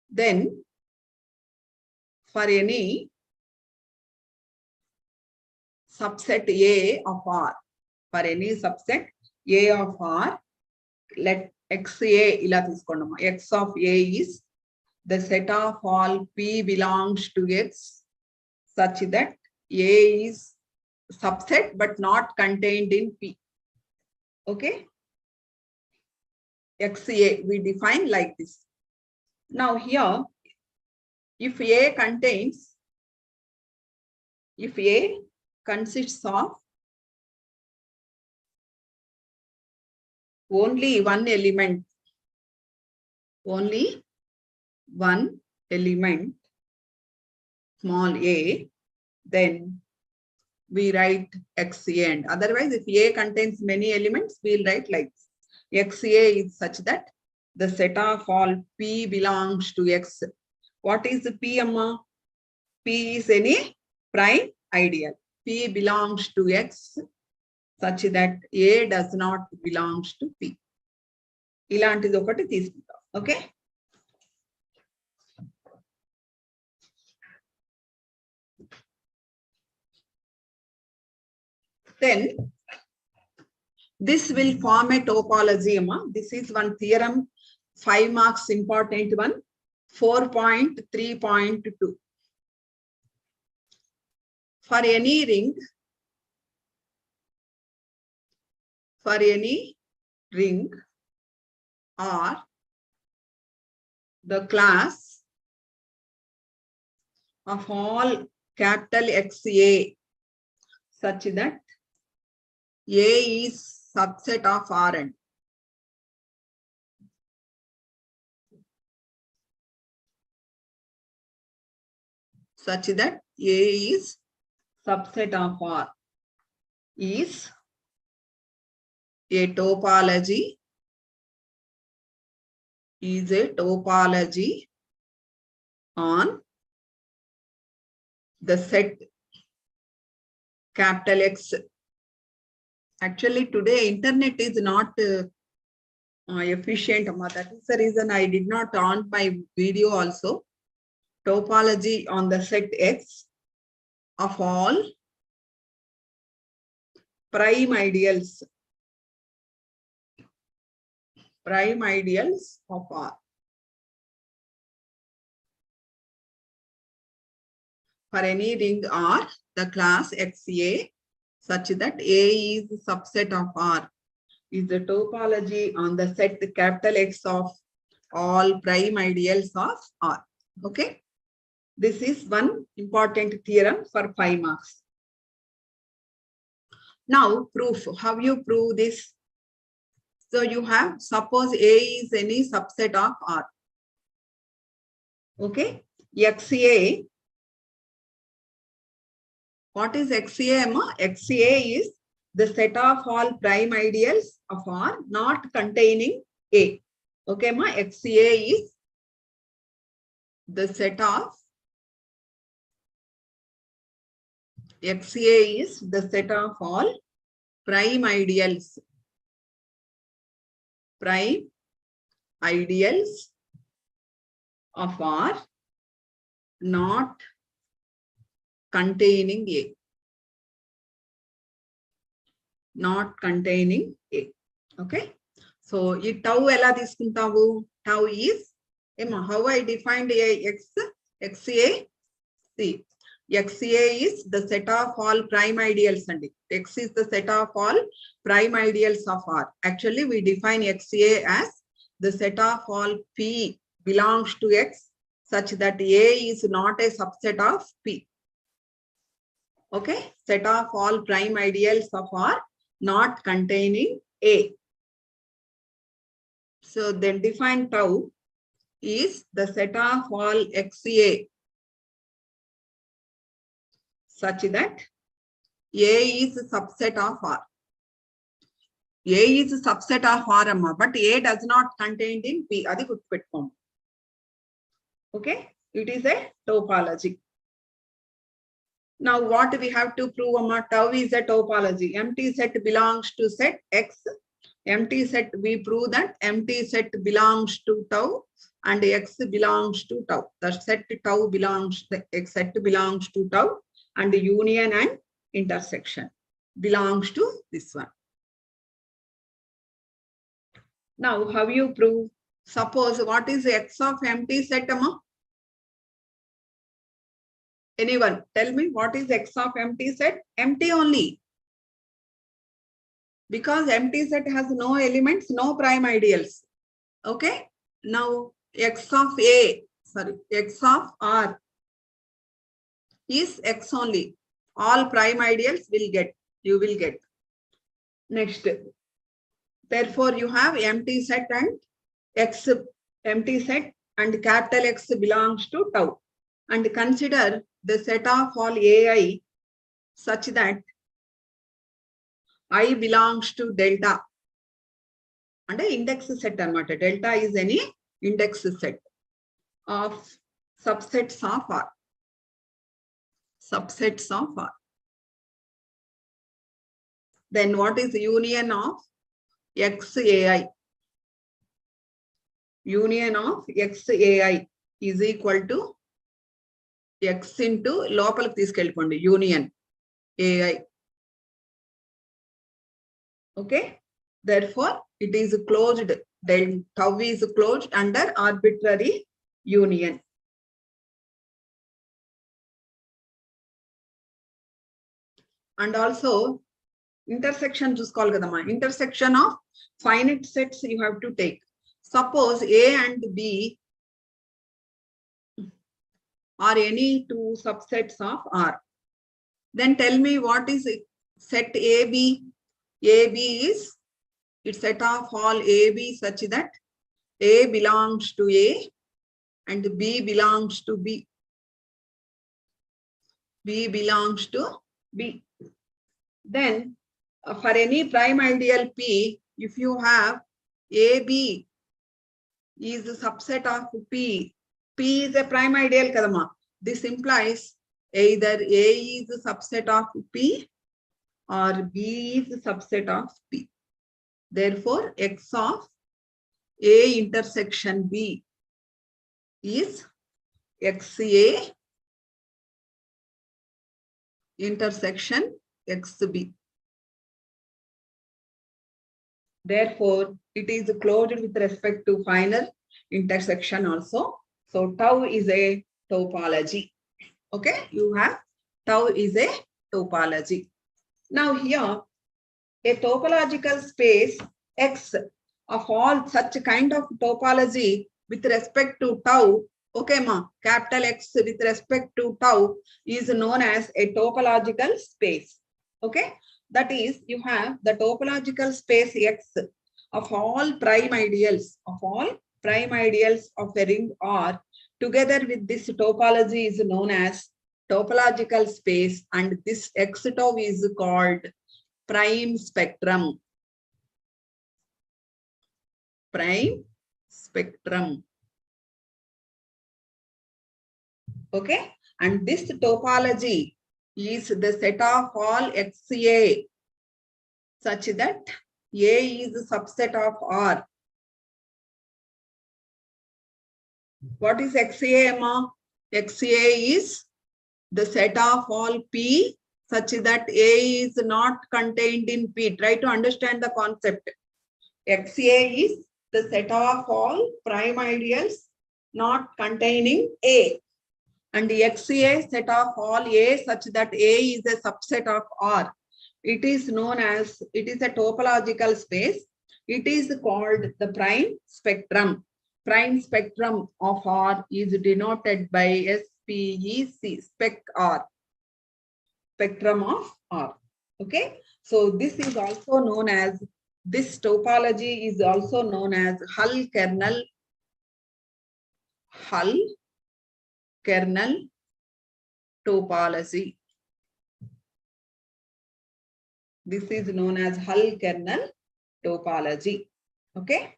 Then, for any subset A of R, for any subset A of R, let XA ila తీసుకున్నాము. X of A is the set of all P belongs to X such that A is subset but not contained in P. Okay. XA we define like this. Now here, if A consists of only one element, small a, then we write XA. And otherwise, if A contains many elements, we'll write like this. XA is such that the set of all P belongs to X. What is the P, Amma? P is any prime ideal. P belongs to X such that A does not belong to P. ఇలాంటిది ఒకటి తీసుకుంటాం. Okay. Then this will form a topology. This is one theorem, 5 marks important one, 4.3.2. For any ring, or the class of all capital XA such that A is subset of Rn. such that A is subset of R is a topology, on the set capital X. Actually, today internet is not efficient. That is the reason I did not on my video also. Topology on the set X of all prime ideals. Prime ideals of R. For any ring R, the class XA such that A is a subset of R is the topology on the set capital X of all prime ideals of R. Okay. This is one important theorem for 5 marks. Now proof. How you prove this? So you have, suppose A is any subset of R. Okay. XA. What is XA, Emma? XA is the set of all prime ideals of R not containing A. Okay, Emma? XA is the set of all prime ideals. Prime ideals of R not containing A. Not containing A. Okay. So, this tau ela తీసుకుంటావు? Tau is, how I defined XA? See, XA is the set of all prime ideals. And X is the set of all prime ideals of R. Actually, we define XA as the set of all P belongs to X such that A is not a subset of P. Okay, set of all prime ideals of R not containing A. So then define tau is the set of all XA such that A is a subset of R. A is a subset of R, but A does not contain in P. Adi gurtupettukondi. Okay, it is a topology. Now what we have to prove, tau is a topology. Empty set belongs to set X. Empty set, we prove that empty set belongs to tau and X belongs to tau. The set tau belongs, the X set belongs to tau and the union and intersection belongs to this one. Now how you prove? Suppose what is X of empty set, Anyone tell me what is X of empty set? Empty only. Because empty set has no elements, no prime ideals. Okay. Now X of X of R is X only. All prime ideals you will get. Next. Therefore, you have empty set and X, empty set and capital X belongs to tau. And consider the set of all AI such that I belongs to delta. And an index set. Delta is any index set of subsets of R. Subsets of R. Then what is the union of XAI? Union of XAI is equal to X into లోపలికి తీసుకెళ్ళిపోండి union AI. Okay. Therefore, it is closed. Then tau is closed under arbitrary union. And also intersection చూసుకోవాలి కదమ్మా. Intersection of finite sets you have to take. Suppose A and B are any two subsets of R. Then tell me what is set AB. AB is its set of all AB such that A belongs to A and B belongs to B. B belongs to B. Then for any prime ideal P, if you have AB is a subset of P, P is a prime ideal kadama. This implies either A is a subset of P or B is a subset of P. Therefore, X of A intersection B is XA intersection XB. Therefore, it is closed with respect to final intersection also. So tau is a topology. Okay, you have tau is a topology. Now here, a topological space X of all such kind of topology with respect to tau, okay ma, capital X with respect to tau is known as a topological space. Okay, that is, you have the topological space X of all prime ideals of a ring R together with this topology is known as topological space, and this X tau is called prime spectrum. Prime spectrum. Okay, and this topology is the set of all XA such that A is a subset of R. What is XA, Emma? XA is the set of all P such that A is not contained in P. Try to understand the concept. XA is the set of all prime ideals not containing A. And XA set of all A such that A is a subset of R. It is known as, it is a topological space. It is called the prime spectrum. Prime spectrum of R is denoted by SPEC, spec R. Spectrum of R. Okay. So this is also known as, this topology is also known as Hull kernel. Hull kernel topology. This is known as Hull kernel topology. Okay.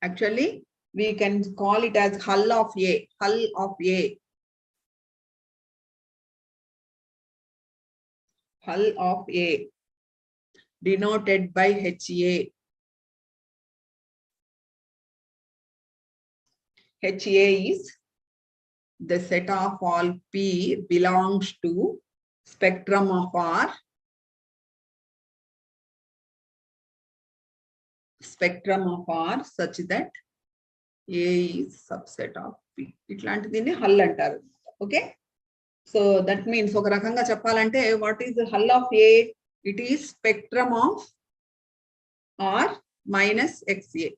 Actually, we can call it as hull of A. Hull of A. Hull of A. Denoted by HA. HA is the set of all P belongs to spectrum of R. Spectrum of R such that A is subset of P. Itlantidini hull antaru. Okay. So that means oka rakanga cheppalante, what is the hull of A? It is spectrum of R minus XA.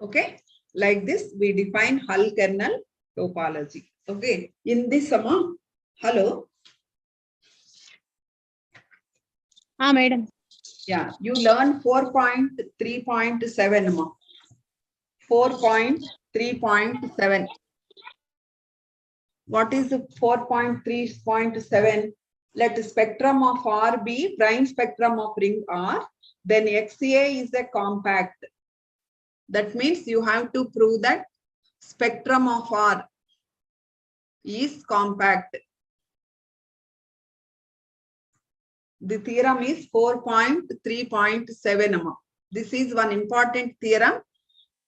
Okay. Like this, we define Hull kernel topology. Okay. In this summa, hello. Madam. Yeah, you learn 4.3.7. 4.3.7. What is 4.3.7? Let the spectrum of R be prime spectrum of ring R. Then XA is a compact. That means you have to prove that spectrum of R is compact. The theorem is 4.3.7. This is one important theorem.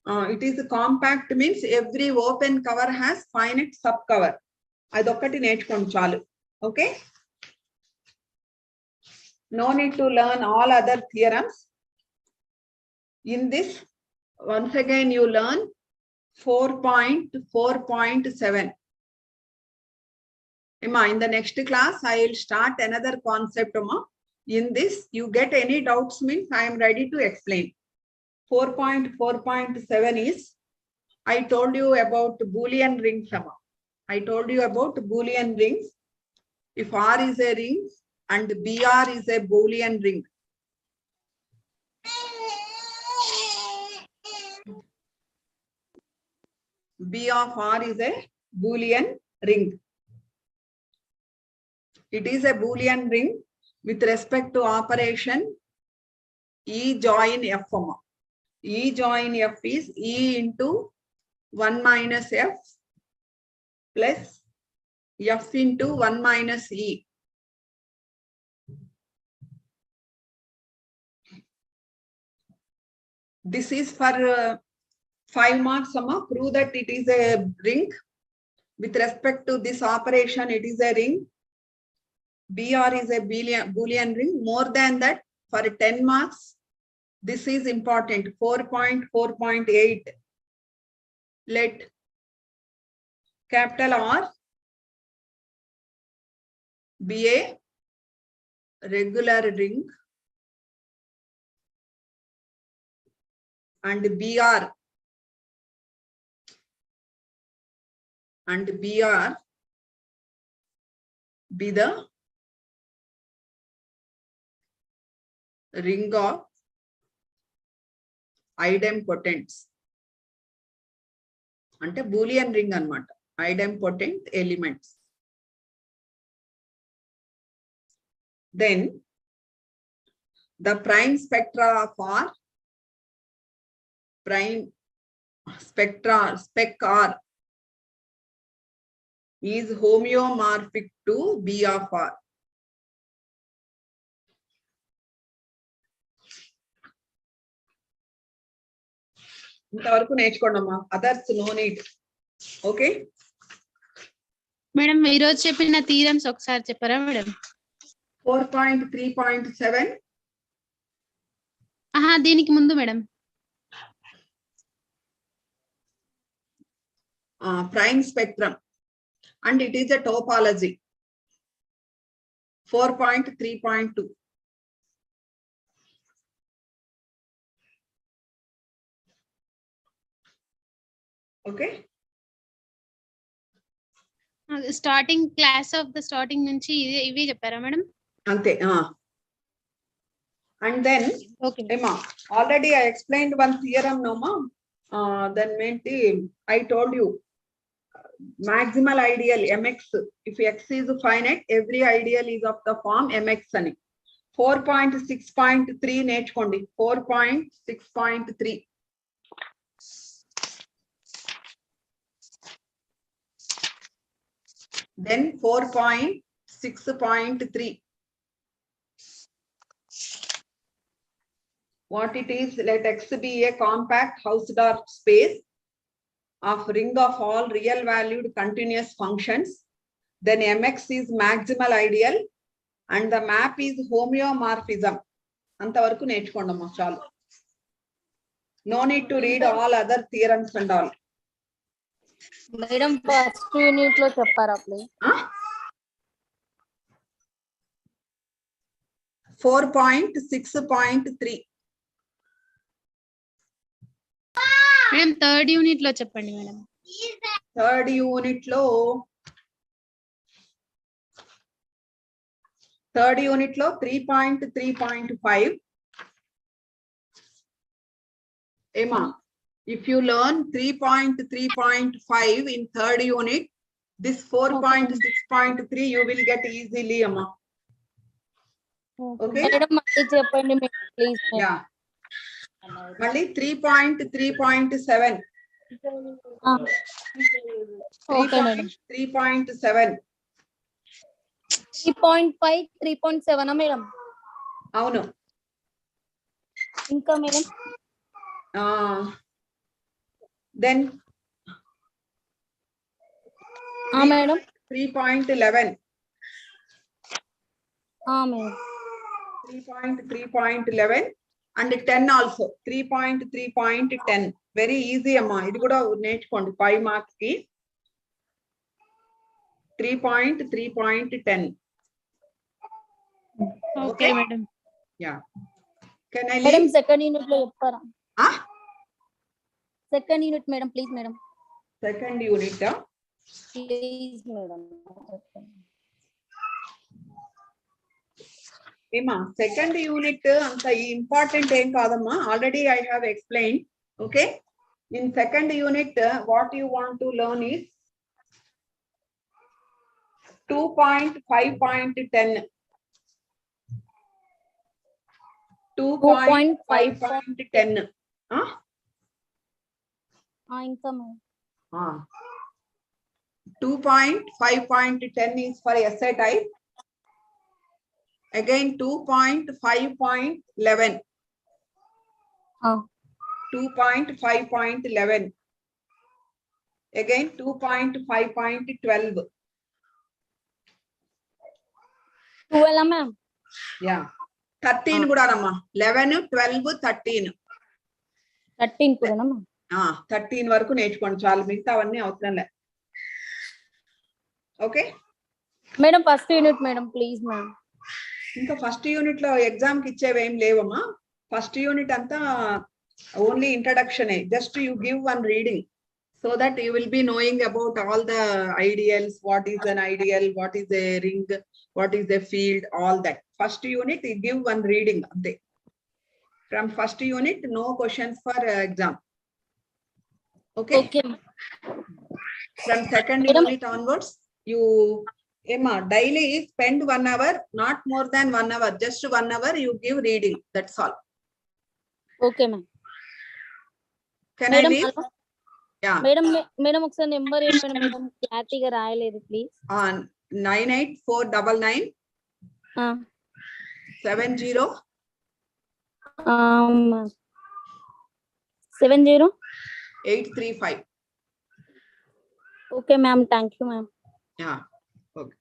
It is a compact means every open cover has finite subcover. Adokati nechukondi chalu. Okay. No need to learn all other theorems. In this, once again you learn 4.4.7. Emma, in the next class, I will start another concept. Emma. In this, you get any doubts means I am ready to explain. 4.4.7 is, I told you about Boolean rings. Emma. I told you about Boolean rings. If R is a ring and BR is a Boolean ring. B of R is a Boolean ring. It is a Boolean ring with respect to operation E join F. E join F is E into 1 minus F plus F into 1 minus E. This is for 5 marks. Prove that it is a ring. With respect to this operation, it is a ring. BR is a Boolean ring. More than that, for 10 marks, this is important. 4.4.8. Let capital R be a regular ring and BR be the ring of idempotents. Ante Boolean ring anamata. Idempotent elements. Then the prime spectra of R, prime spectra, spec R is homeomorphic to B of R. ఇంతవరకు నేర్చుకోండమ్మా. Others no need. Okay madam ఈరోజు చెప్పిన theorems ఒకసారి చెప్పారా మేడం? 4.3.7. దీనికి ముందు madam prime spectrum and it is a topology. 4.3.2. Okay. Starting class of the starting నుంచి ఇవే చెప్పారా మేడం? అంతే. And then okay Emma, already I explained one theorem, no ma. Then I told you maximal ideal mx, if x is finite, every ideal is of the form mx ani. 4.6.3 నేర్చుకోండి. 4.6.3. Then 4.6.3. What it is? Let X be a compact Hausdorff space of ring of all real valued continuous functions. Then Mx is maximal ideal and the map is homeomorphism. అంతవరకు నేర్చుకోండమ్మా చాలు. No need to read all other theorems and all. Madam first unit లో చెప్పారా please? 4.6.3. Madam third unit లో చెప్పండి madam. Third unit లో 3.3.5. Emma, if you learn 3.3.5 in third unit, this 4.6.3 you will get easily, Emma. Okay. Madam మళ్ళీ చెప్పండి please. Yeah. మళ్ళీ 3.3.7. Okay madam. 3.7. 3.5 3.7 madam? అవును. ఇంకా madam? Then madam 3.11. Madam 3.3.11 and 10 also. 3.3.10. Very easy అమ్మా. ఇది కూడా నేర్చుకోండి 5 మార్క్స్ కి. 3.3.10. Okay madam. Yeah. Can I madam leave? Second unit లో చెప్పారా? Second unit madam please madam. Second unit please madam. ఏమా సెకండ్ యూనిట్ అంత ఇంపార్టెంట్ ఏం కాదమ్మా. Already I have explain. Okay In second unit, what you want to learn is 2.5.10. 2.5.10. ఇంకా madam 2.5.10 is for essay type. Again 2.5.11. 2.5.11. Again 2.5.12. 12 ma'am. Yeah. 13 కూడా అమ్మా. 11, 12, 13. 13 కూడా ma'am. 13 వరకు నేర్చుకోండి చాలు, మిగతా అవన్నీ అవసరం లే. Okay madam first unit madam please ma'am. ఇంకా ఫస్ట్ యూనిట్ లో ఎగ్జామ్ కి ఇచ్చేవి ఏం లేవమ్మా. ఫస్ట్ యూనిట్ అంతా only introduction. Just you give one reading so that you will be knowing about all the ideals, what is an ideal, what is a ring, what is the field, all that. First unit you give one reading ante. From first unit no questions for exam. Okay. Okay. From second unit onwards you daily spend 1 hour, not more than 1 hour, just 1 hour you give reading, that's all. Okay ma'am. Can madam, I leave? Yeah. Madam ఒకసారి number ఏంటి madam, క్లారిటీగా రాయలేదు please. 98499 70 70 835. Okay ma'am, thank you ma'am. Yeah. Okay.